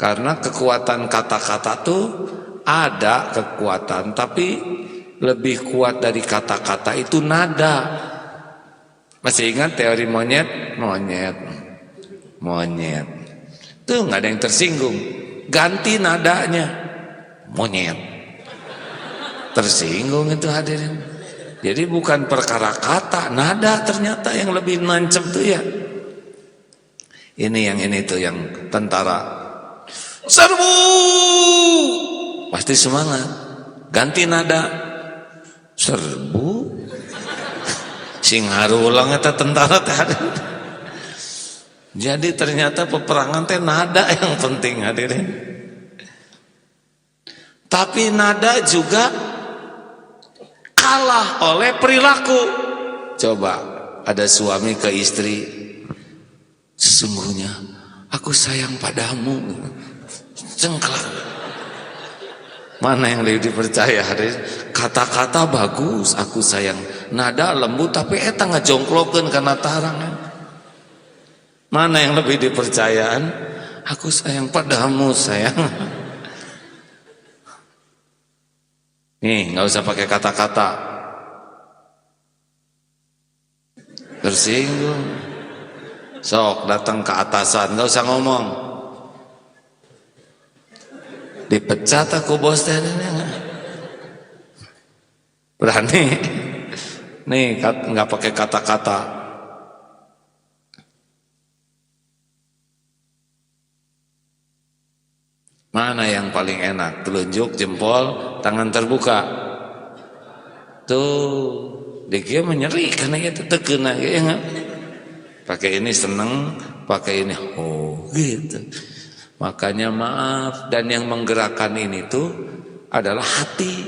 Karena kekuatan kata-kata tuh ada kekuatan, tapi lebih kuat dari kata-kata itu nada. Masih ingat teori monyet? Monyet tuh nggak ada yang tersinggung, ganti nadanya monyet, tersinggung itu hadirin. Jadi bukan perkara kata, nada ternyata yang lebih nancep tuh ya. Ini tuh yang tentara serbu pasti semangat, ganti nada serbu sing harulang eta tentara teh. Jadi ternyata peperangan teh nada yang penting hadirin. Tapi nada juga kalah oleh perilaku. Coba ada suami ke istri, sesungguhnya aku sayang padamu. Cengklak. Mana yang lebih dipercaya hadirin? Kata-kata bagus, aku sayang. Nada lembut tapi eta ngajongklokeun kana tarangan. Mana yang lebih dipercayaan? Aku sayang padamu sayang. Nih nggak usah pakai kata-kata. Tersinggung. Sok datang ke atasan, nggak usah ngomong. Dipecat aku bos teh. Berani. Nih nggak pakai kata-kata. Mana yang paling enak? Telunjuk, jempol, tangan terbuka. Tuh, dia menyeri karena itu tekena ya. Pakai ini seneng, pakai ini gitu. Makanya maaf, dan yang menggerakkan ini tuh adalah hati.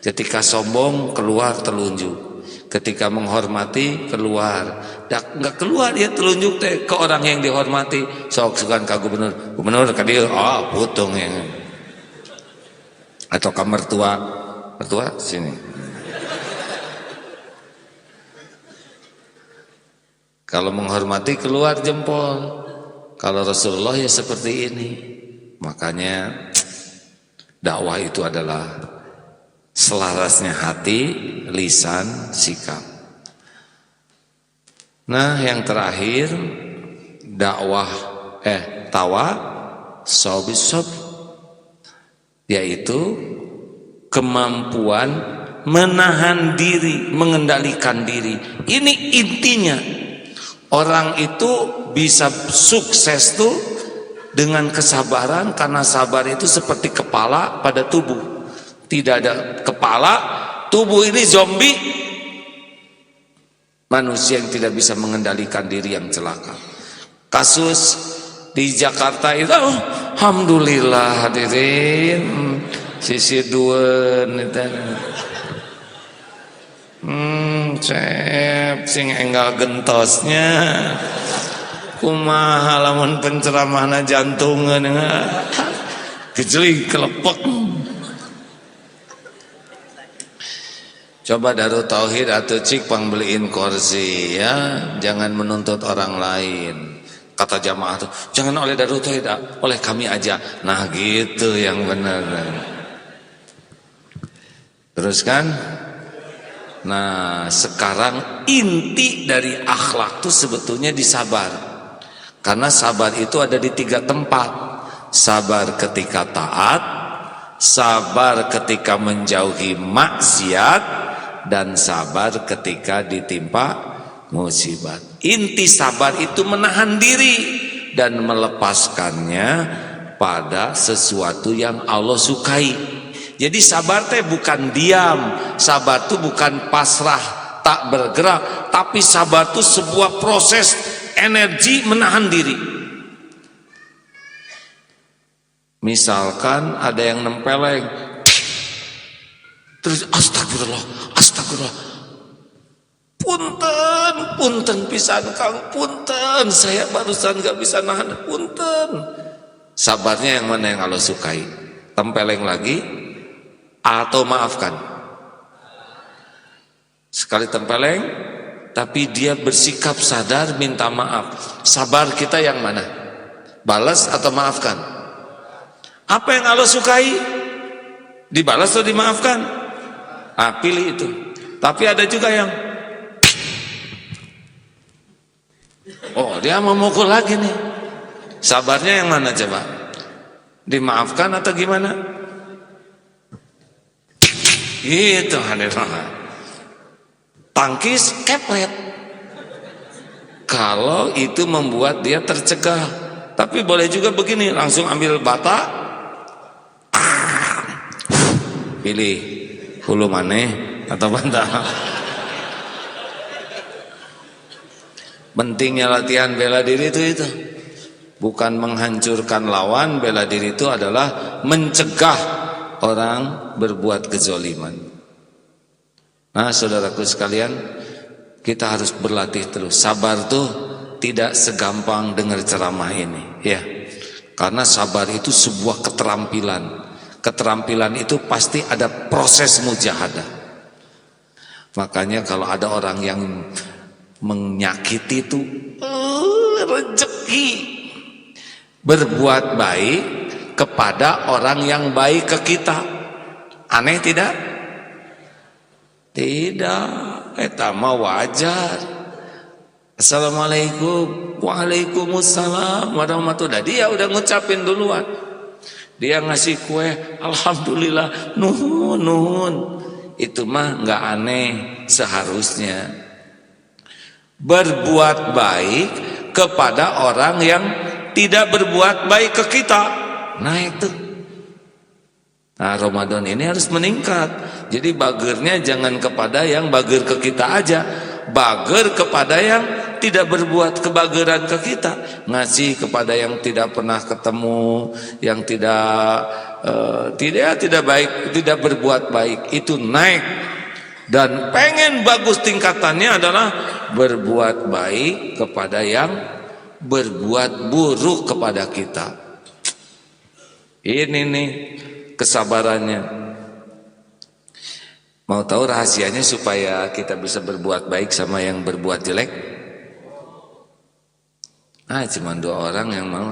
Ketika sombong keluar telunjuk. Ketika menghormati keluar. Enggak keluar dia telunjuk teh ke orang yang dihormati. Sok sugan ka gubernur. Gubernur ka dieu, putung ya. Atau ka mertua. Mertua sini. Kalau menghormati keluar jempol. Kalau Rasulullah ya seperti ini. Makanya dakwah itu adalah selarasnya hati, lisan, sikap. Nah, yang terakhir dakwah tawasob, yaitu kemampuan menahan diri, mengendalikan diri. Ini intinya. Orang itu bisa sukses tuh dengan kesabaran, karena sabar itu seperti kepala pada tubuh. Tidak ada kepala, tubuh ini zombie. Manusia yang tidak bisa mengendalikan diri yang celaka. Kasus di Jakarta itu, alhamdulillah hadirin, sisi duen itu. Cep sing enggal gentosnya. Kumaha lamun penceramahna jantungan gejlik kelepek. Coba Darut Tauhid atau cik pangbeliin kursi ya, jangan menuntut orang lain. Kata jamaah tuh, jangan oleh Darut Tauhid, oleh kami aja. Nah gitu yang benar. Terus kan? Nah sekarang inti dari akhlak tuh sebetulnya di sabar. Karena sabar itu ada di 3 tempat. Sabar ketika taat, sabar ketika menjauhi maksiat, dan sabar ketika ditimpa musibah. Inti sabar itu menahan diri dan melepaskannya pada sesuatu yang Allah sukai. Jadi sabar teh bukan diam, sabar itu bukan pasrah tak bergerak, tapi sabar itu sebuah proses energi menahan diri. Misalkan ada yang nempeleng, terus astagfirullah, punten pisan Kang, punten, saya barusan gak bisa nahan, punten. Sabarnya yang mana yang Allah sukai? Tempeleng lagi atau maafkan? Sekali tempeleng tapi dia bersikap sadar minta maaf. Sabar kita yang mana? Balas atau maafkan? Apa yang Allah sukai? Dibalas atau dimaafkan? Pilih itu. Tapi ada juga yang dia memukul lagi nih. Sabarnya yang mana coba? Dimaafkan atau gimana? Gitu hadirin. Tangkis kepret. Kalau itu membuat dia tercegah. Tapi boleh juga begini, langsung ambil bata, pilih hulu maneh atau bantah. Pentingnya latihan bela diri itu bukan menghancurkan lawan. Bela diri itu adalah mencegah orang berbuat kezaliman. Nah saudaraku sekalian, kita harus berlatih terus. Sabar tuh tidak segampang dengar ceramah ini ya, karena sabar itu sebuah keterampilan. Keterampilan itu pasti ada proses mujahadah. Makanya kalau ada orang yang menyakiti itu rezeki berbuat baik kepada orang yang baik ke kita. Aneh tidak? Tidak, eta mah wajar. Assalamualaikum, waalaikumsalam warahmatullahi. Dia udah ngucapin duluan. Dia ngasih kue, alhamdulillah, nuhun. Itu mah nggak aneh seharusnya. Berbuat baik kepada orang yang tidak berbuat baik ke kita. naik tuh. Nah, Ramadan ini harus meningkat. Jadi bagernya jangan kepada yang bager ke kita aja, bager kepada yang tidak berbuat kebageran ke kita, ngasih kepada yang tidak pernah ketemu, yang tidak baik, tidak berbuat baik, itu naik. Dan pengen bagus tingkatannya adalah berbuat baik kepada yang berbuat buruk kepada kita. Ini nih kesabarannya. Mau tahu rahasianya supaya kita bisa berbuat baik sama yang berbuat jelek? Cuma 2 orang yang mau.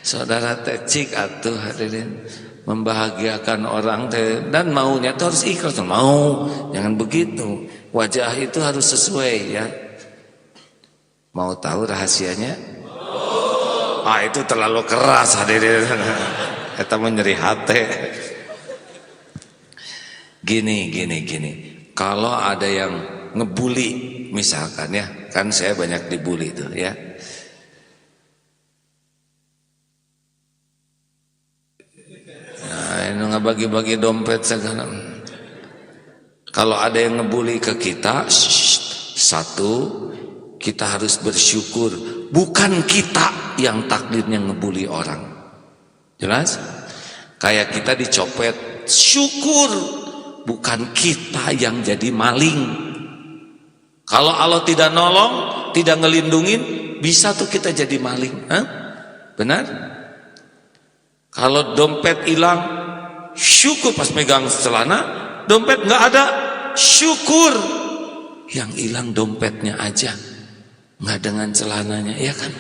Saudara tecik atuh hadirin, membahagiakan orang dan maunya itu harus ikhlas. Mau, jangan begitu. Wajah itu harus sesuai ya. Mau tahu rahasianya? Itu terlalu keras hadirin. Kita menyeri hati. Gini. Kalau ada yang ngebully misalkan ya, kan saya banyak dibully tuh ya. Nah, ini ngebagi-bagi dompet segala. Kalau ada yang ngebully ke kita, satu, kita harus bersyukur. Bukan kita yang takdirnya ngebully orang. Jelas? Kayak kita dicopet, syukur. Bukan kita yang jadi maling. Kalau Allah tidak nolong, tidak ngelindungin, bisa tuh kita jadi maling. Benar? Kalau dompet hilang, syukur. Pas megang celana, dompet nggak ada, syukur. Yang hilang dompetnya aja, nggak dengan celananya, ya kan?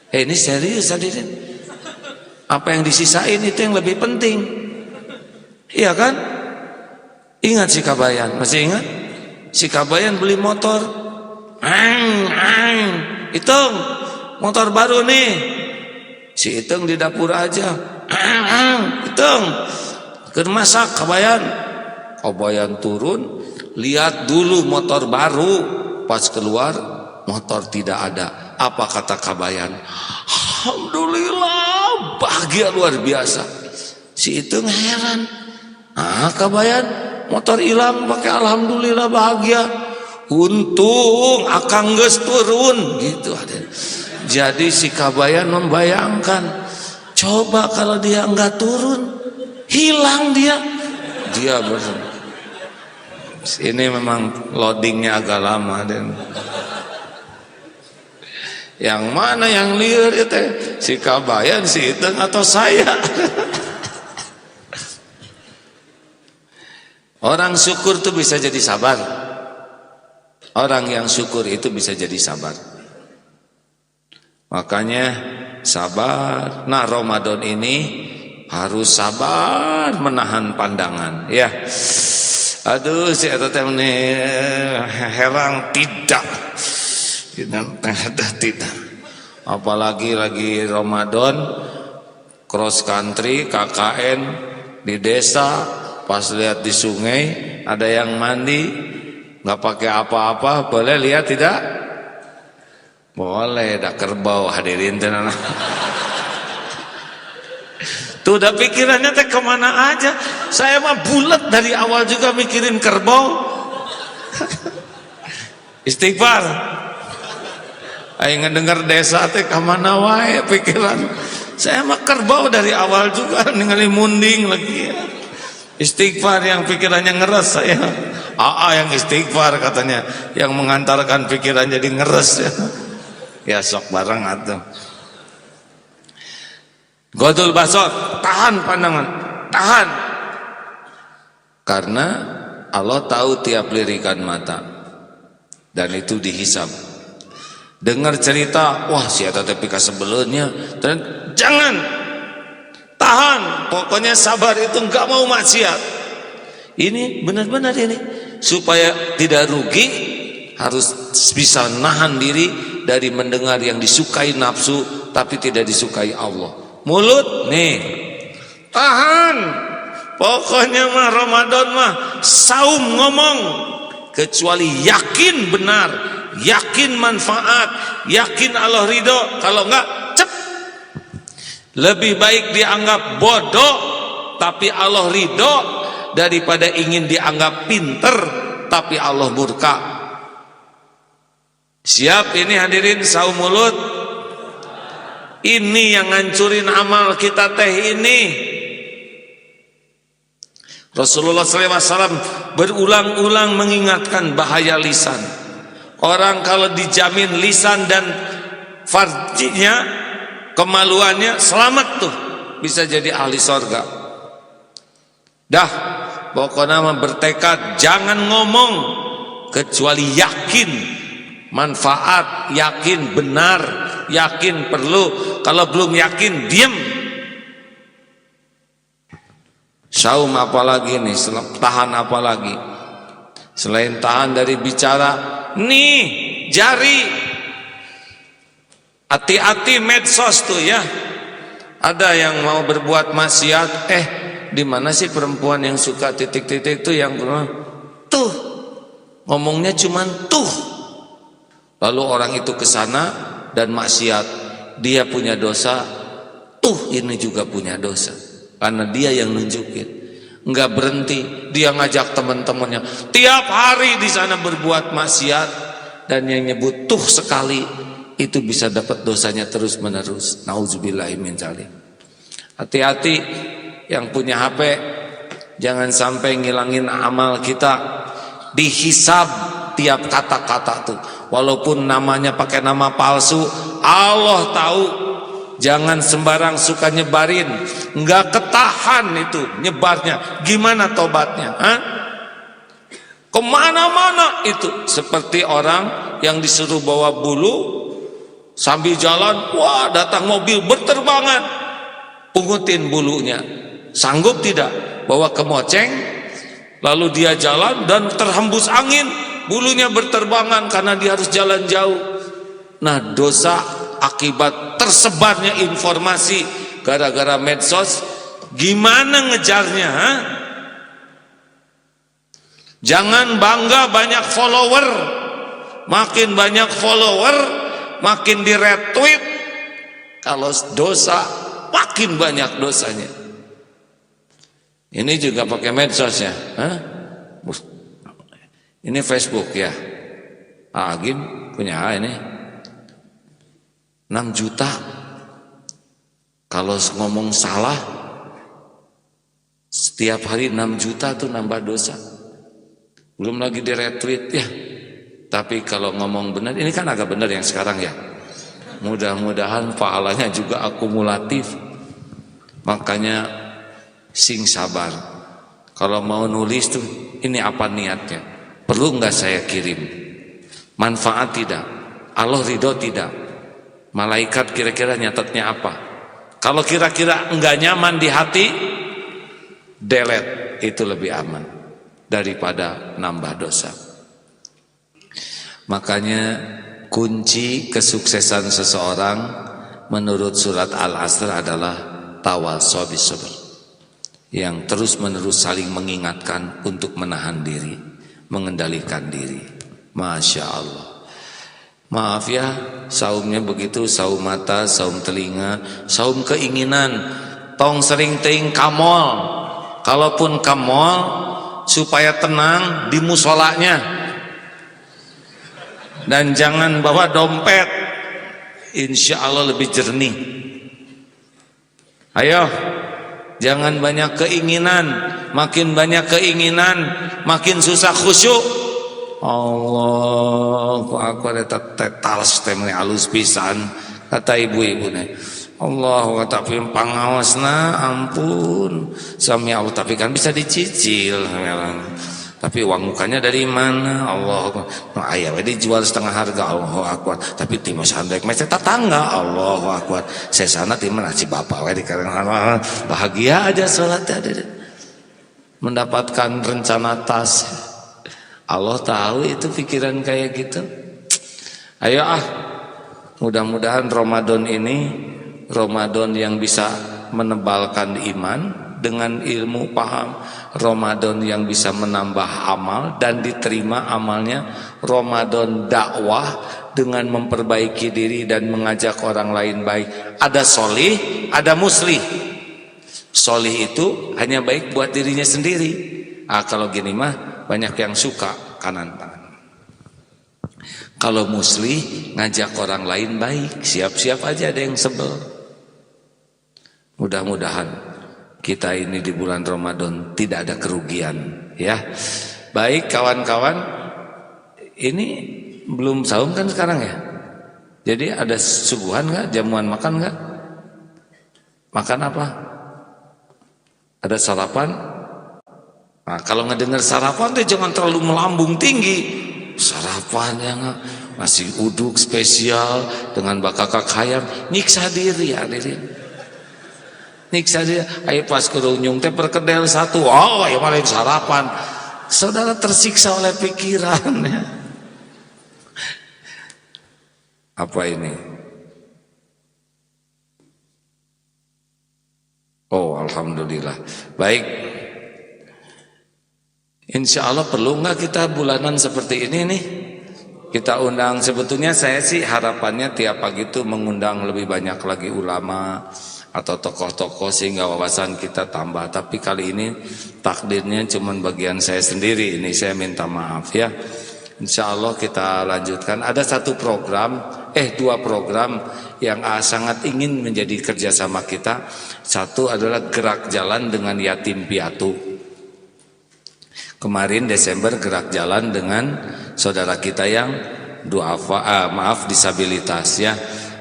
Ini serius hadirin. Apa yang disisain itu yang lebih penting, iya kan? Ingat si Kabayan, masih ingat? Si Kabayan beli motor, Itung, motor baru nih. Si Itung di dapur aja, Itung, keur masak Kabayan. Kabayan turun, lihat dulu motor baru. Pas keluar, motor tidak ada. Apa kata Kabayan? Alhamdulillah, bahagia luar biasa. Si Itung heran. Kabayan, motor hilang pakai alhamdulillah bahagia. Untung akang geus turun gitu. Jadi si Kabayan membayangkan, coba kalau dia enggak turun, hilang dia ini memang loadingnya agak lama dan yang mana yang liar itu, si Kabayan, si Itung atau saya? Orang syukur itu bisa jadi sabar. Orang yang syukur itu bisa jadi sabar. Makanya sabar. Nah, Ramadan ini harus sabar menahan pandangan ya. Aduh, si eta teh herang tidak. Tidak. Apalagi lagi Ramadan, cross country, KKN di desa, pas lihat di sungai ada yang mandi nggak pakai apa-apa, boleh lihat tidak? Boleh, dah kerbau hadirin tenan. Tuh udah pikirannya teh kemana aja. Saya mah bulat dari awal juga mikirin kerbau. Istighfar. Aing ngedenger desa teh kemana wae pikiran. Saya mah kerbau dari awal juga, ningali munding lagi. Istighfar yang pikirannya ngeres saya. Yang istighfar katanya, yang mengantarkan pikiran jadi ngeres ya. Ya sok bareng atuh. Godul basor, tahan pandangan, tahan. Karena Allah tahu tiap lirikan mata. Dan itu dihisab. Dengar cerita, wah si eta teh pika sebelumnya, dan jangan, tahan, pokoknya sabar itu enggak mau maksiat. Ini benar-benar ini supaya tidak rugi, harus bisa nahan diri dari mendengar yang disukai nafsu tapi tidak disukai Allah. Mulut nih, tahan, pokoknya mah Ramadan mah saum ngomong, kecuali yakin benar yakin manfaat, yakin Allah ridho. Kalau enggak, cep. Lebih baik dianggap bodoh tapi Allah ridho daripada ingin dianggap pinter tapi Allah murka. Siap ini hadirin saum mulut? Ini yang ngancurin amal kita teh ini. Rasulullah SAW berulang-ulang mengingatkan bahaya lisan. Orang kalau dijamin lisan dan farjinya, kemaluannya, selamat tuh, bisa jadi ahli sorga. Dah, pokoknya bertekad jangan ngomong kecuali yakin manfaat, yakin benar, yakin perlu. Kalau belum yakin, diam. Saum apalagi nih, tahan apalagi? Selain tahan dari bicara, nih jari. Hati-hati medsos tuh ya. Ada yang mau berbuat maksiat, di mana sih perempuan yang suka titik-titik tuh yang tuh ngomongnya cuman tuh. Lalu orang itu ke sana dan maksiat, dia punya dosa, tuh ini juga punya dosa. Karena dia yang nunjukin, nggak berhenti, dia ngajak teman-temannya tiap hari di sana berbuat maksiat, dan yang nyebut tuh sekali itu bisa dapat dosanya terus menerus. Nauzubillahi min dzalik. Hati-hati yang punya HP, jangan sampai ngilangin amal kita. Dihisab tiap kata-kata tuh, walaupun namanya pakai nama palsu, Allah tahu. Jangan sembarang suka nyebarin, nggak ketahan itu nyebarnya. Gimana tobatnya? Kemana-mana itu seperti orang yang disuruh bawa bulu, sambil jalan, wah datang mobil berterbangan, pungutin bulunya. Sanggup tidak? Bawa ke moceng, lalu dia jalan dan terhembus angin, bulunya berterbangan karena dia harus jalan jauh. Nah, dosa akibat tersebarnya informasi gara-gara medsos. Gimana ngejarnya? Jangan bangga banyak follower. Makin banyak follower, makin di retweet. Kalau dosa, makin banyak dosanya. Ini juga pakai medsos ya? Ini Facebook ya? Agim punya ini 6 juta. Kalau ngomong salah setiap hari 6 juta tuh nambah dosa. Belum lagi di retweet ya. Tapi kalau ngomong benar, ini kan agak benar yang sekarang ya. Mudah-mudahan pahalanya juga akumulatif. Makanya sing sabar. Kalau mau nulis tuh, ini apa niatnya? Perlu nggak saya kirim? Manfaat tidak? Allah ridho tidak? Malaikat kira-kira nyatetnya apa? Kalau kira-kira enggak nyaman di hati, delete, itu lebih aman daripada nambah dosa. Makanya kunci kesuksesan seseorang menurut surat Al-Asr adalah tawasaw bis-sabr, yang terus-menerus saling mengingatkan untuk menahan diri, mengendalikan diri. Masya Allah. Maaf ya, saumnya begitu, saum mata, saum telinga, saum keinginan. Tong sering teing kamol. Kalaupun kamol, supaya tenang di musolanya. Dan jangan bawa dompet. Insya Allah lebih jernih. Ayo, jangan banyak keinginan. Makin banyak keinginan, makin susah khusyuk. Allahu akbar, eta tetalas teh alus pisan kata ibu-ibu nih. Allah tapi pangawasna ampun sami Allah, tapi kan bisa dicicil. Tapi uang mukanya dari mana? Allah, no, ayah dijual setengah harga. Allahu akbar. Tapi timah sandek macam tetangga. Allahu akbar. Saya sana timah nasi bapak we bahagia aja salatnya, mendapatkan rencana tas. Allah tahu itu pikiran kayak gitu. Ayo mudah-mudahan Ramadan ini Ramadan yang bisa menebalkan iman, dengan ilmu paham, Ramadan yang bisa menambah amal dan diterima amalnya, Ramadan dakwah dengan memperbaiki diri dan mengajak orang lain baik. Ada solih, ada muslih. Solih itu hanya baik buat dirinya sendiri. Kalau gini mah banyak yang suka kanan tangan. Kalau muslih ngajak orang lain baik, siap-siap aja ada yang sebel. Mudah-mudahan kita ini di bulan Ramadan tidak ada kerugian, ya. Baik kawan-kawan, ini belum saum kan sekarang ya. Jadi ada suguhan nggak, jamuan makan nggak? Makan apa? Ada sarapan? Nah, kalau ngedengar sarapan tuh jangan terlalu melambung tinggi. Sarapannya nasi uduk spesial dengan bakakak ayam, nyiksa diri hadirin. Nyiksa dia, ayo pas kerunyung teh perkedel satu, oh ya malah sarapan. Saudara tersiksa oleh pikiran ya. Apa ini? Oh alhamdulillah. Baik. Insya Allah perlu nggak kita bulanan seperti ini nih? Kita undang, sebetulnya saya sih harapannya tiap pagi itu mengundang lebih banyak lagi ulama atau tokoh-tokoh sehingga wawasan kita tambah. Tapi kali ini takdirnya cuma bagian saya sendiri. Ini saya minta maaf ya. Insya Allah kita lanjutkan. Ada satu program, dua program yang sangat ingin menjadi kerjasama kita. Satu adalah gerak jalan dengan yatim piatu. Kemarin Desember gerak jalan dengan saudara kita yang disabilitas ya.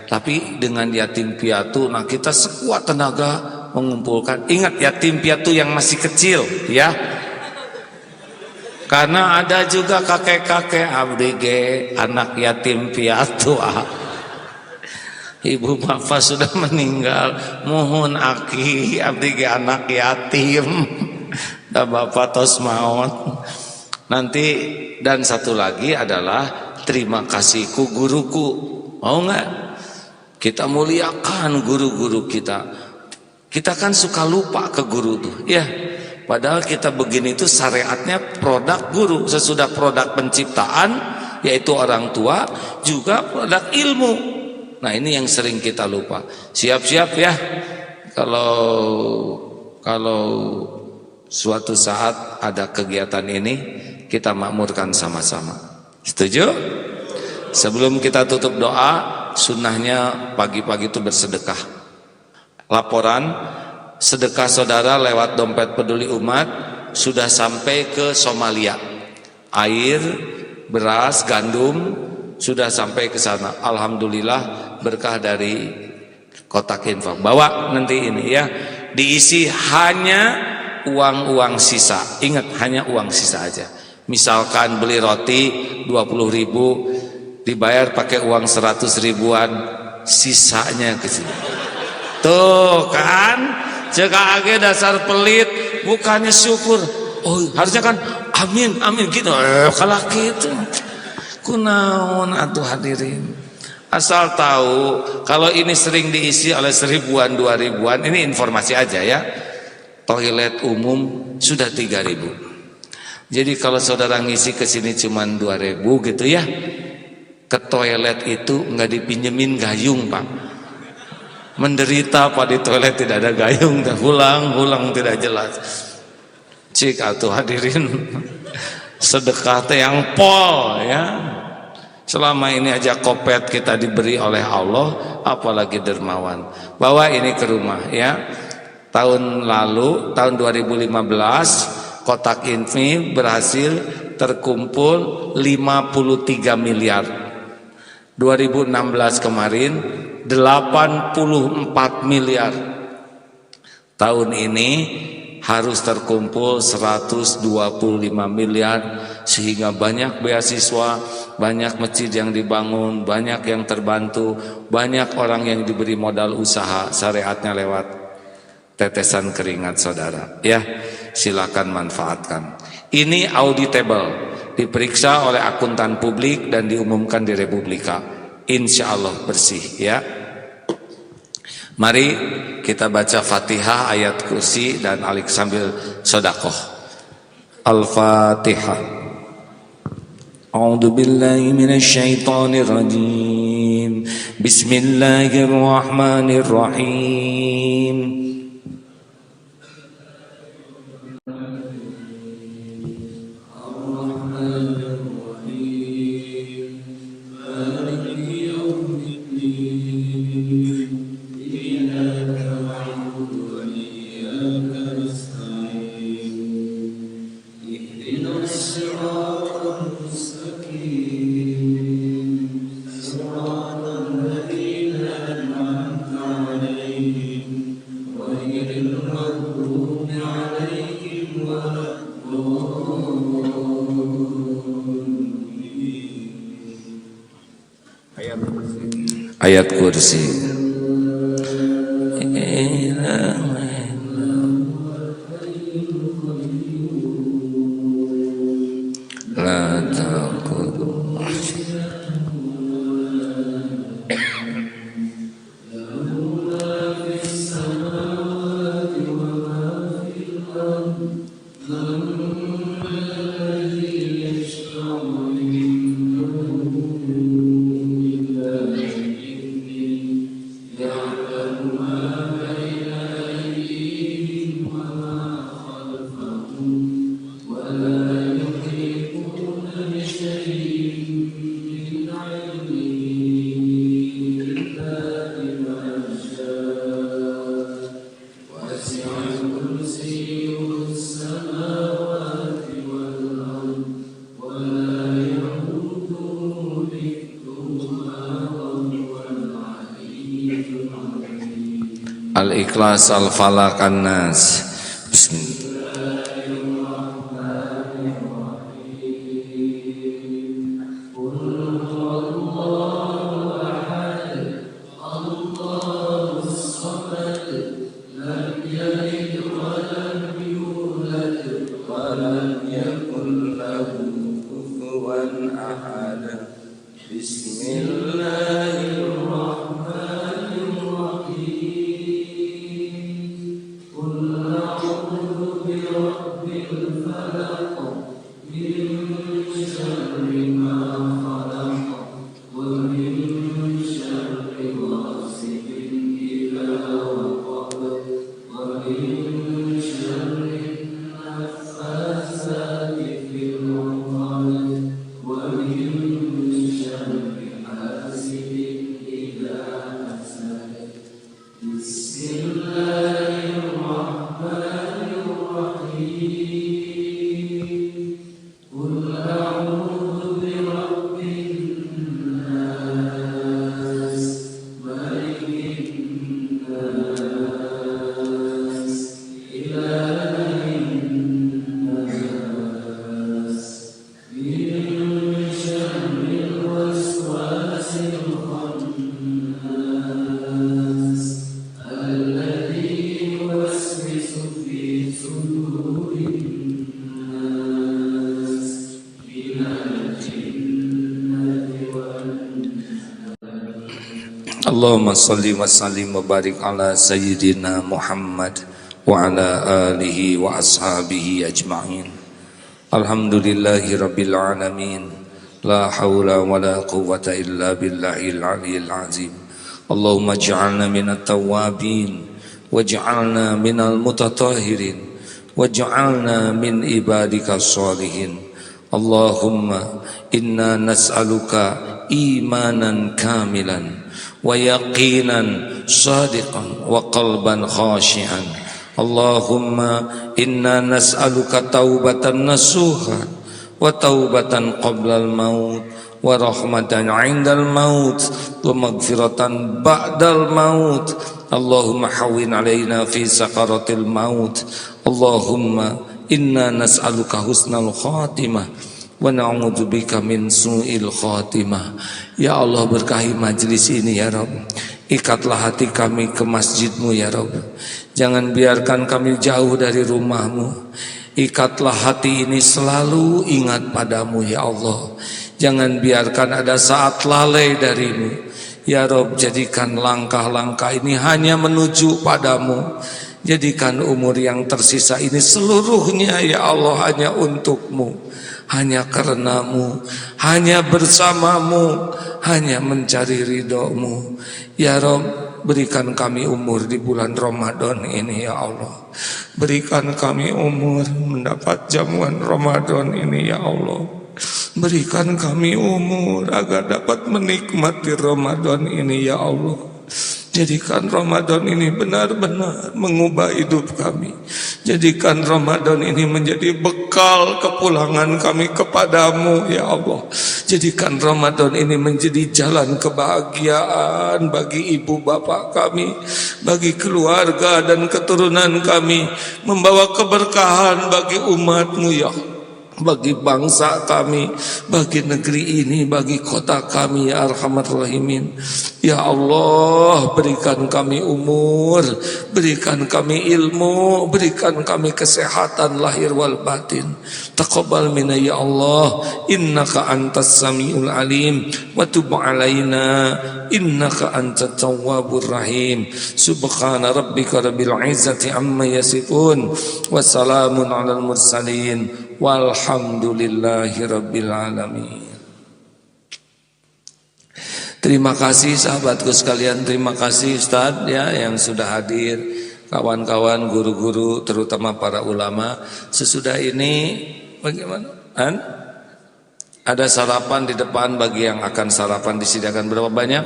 Tapi dengan yatim piatu, nah kita sekuat tenaga mengumpulkan. Ingat yatim piatu yang masih kecil ya. Karena ada juga kakek-kakek abdi ge anak yatim piatu. Ibu bapak sudah meninggal, mohon aki abdi ge anak yatim. Da bapak tos maot. Nanti dan satu lagi adalah terima kasihku guruku. Mau enggak? Kita muliakan guru-guru kita. Kita kan suka lupa ke guru tuh, ya. Padahal kita begini itu syariatnya produk guru. Sesudah produk penciptaan, yaitu orang tua, juga produk ilmu. Nah ini yang sering kita lupa. Siap-siap ya. Kalau suatu saat ada kegiatan ini, kita makmurkan sama-sama. Setuju? Sebelum kita tutup doa, sunnahnya pagi-pagi itu bersedekah. Laporan sedekah saudara lewat dompet peduli umat sudah sampai ke Somalia. Air, beras, gandum sudah sampai ke sana. Alhamdulillah berkah dari kotak infak. Bawa nanti ini ya. Diisi hanya uang-uang sisa. Ingat hanya uang sisa aja. Misalkan beli roti 20.000 dibayar pakai uang 100 ribuan, sisanya ke sini. Tuh kan, jika age dasar pelit, bukannya syukur. Oh, harusnya kan amin, amin gitu. Kalau gitu, kunaon atuh hadirin. Asal tahu, kalau ini sering diisi oleh 1000-an, 2000-an, ini informasi aja ya. Toilet umum sudah 3.000. Jadi kalau saudara ngisi ke sini cuma 2.000 gitu ya. Ke toilet itu nggak dipinjemin gayung pak. Menderita pak di toilet tidak ada gayung, hulang tidak jelas. Cik atuh hadirin, sedekah teh yang pol ya. Selama ini aja kopet kita diberi oleh Allah, apalagi dermawan. Bawa ini ke rumah ya. Tahun lalu, tahun 2015, kotak infak berhasil terkumpul 53 miliar. 2016 kemarin 84 miliar. Tahun ini harus terkumpul 125 miliar, sehingga banyak beasiswa, banyak masjid yang dibangun, banyak yang terbantu, banyak orang yang diberi modal usaha, syariatnya lewat tetesan keringat saudara ya. Silakan manfaatkan. Ini auditable, diperiksa oleh akuntan publik dan diumumkan di Republika. Insya Allah bersih ya. Mari kita baca Fatihah, ayat kursi, dan alik sambil sodakoh. Al-Fatihah. A'udzu billahi minasy syaithanir rajim. Bismillahirrahmanirrahim. Ayat kursi. La taqulu Al-Ikhlas, Al-Falaq, An-Nas. Bismillah. Allahumma salli wa sallim wa barik ala sayyidina Muhammad wa ala alihi wa ashabihi ajma'in. Alhamdulillahi rabbil alamin. La hawla wa la quwwata illa billahil aliyyil azim. Allahumma ij'alna minat tawwabin waj'alna minal mutatahhirin waj'alna min ibadika sholihin. Allahumma inna nas'aluka imanan kamilan wa yaqinan sadiqan wa qalban khashi'an. Allahumma inna nas'aluka taubatan nasuha wa taubatan qabla al-maut wa rahmatan 'inda al-maut wa maghfiratan ba'da al-maut. Allahumma hawwin 'alaina fi sakaratil maut. Allahumma inna nas'aluka husnal khatimah wa na'udzubika min su'il khatimah. Ya Allah, berkahi majlis ini ya Rabb. Ikatlah hati kami ke masjid-Mu ya Rabb. Jangan biarkan kami jauh dari rumah-Mu. Ikatlah hati ini selalu ingat padamu ya Allah. Jangan biarkan ada saat lalai dari-Mu. Ya Rob, jadikan langkah-langkah ini hanya menuju padamu. Jadikan umur yang tersisa ini seluruhnya ya Allah hanya untukmu, hanya karenamu, hanya bersamamu, hanya mencari ridhomu. Ya Rob, berikan kami umur di bulan Ramadan ini ya Allah. Berikan kami umur mendapat jamuan Ramadan ini ya Allah. Berikan kami umur agar dapat menikmati Ramadan ini ya Allah. Jadikan Ramadan ini benar-benar mengubah hidup kami. Jadikan Ramadan ini menjadi bekal kepulangan kami kepadamu ya Allah. Jadikan Ramadan ini menjadi jalan kebahagiaan bagi ibu bapak kami, bagi keluarga dan keturunan kami, membawa keberkahan bagi umatmu ya Allah, bagi bangsa kami, bagi negeri ini, bagi kota kami ya Arhamar Rahimin. Ya Allah, berikan kami umur, berikan kami ilmu, berikan kami kesehatan lahir wal batin. Taqabbal minna ya Allah, innaka antas samiul alim, wa tub alaina innaka antat tawwabur rahim. Subhana rabbika rabbil izzati amma yasifun, wa salamun alal mursalin, walhamdulillahi rabbil alamin. Terima kasih sahabatku sekalian, terima kasih Ustadz ya yang sudah hadir, kawan-kawan guru-guru terutama para ulama. Sesudah ini bagaimana? Ada sarapan di depan bagi yang akan sarapan, disediakan berapa banyak?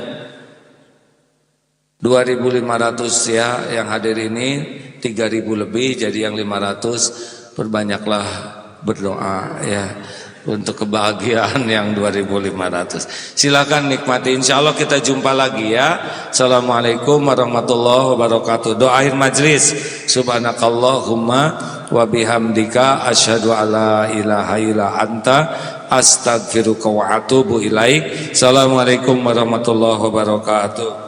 2.500 ya yang hadir ini, 3.000 lebih jadi yang 500. Perbanyaklah berdoa ya untuk kebahagiaan yang 2.500. Silakan nikmati, insya Allah kita jumpa lagi ya. Assalamualaikum warahmatullahi wabarakatuh. Doa akhir majlis, subhanakallahumma wa bihamdika asyhadu alla ilaha illa anta astaghfiruka wa atubu ilaik. Assalamualaikum warahmatullahi wabarakatuh.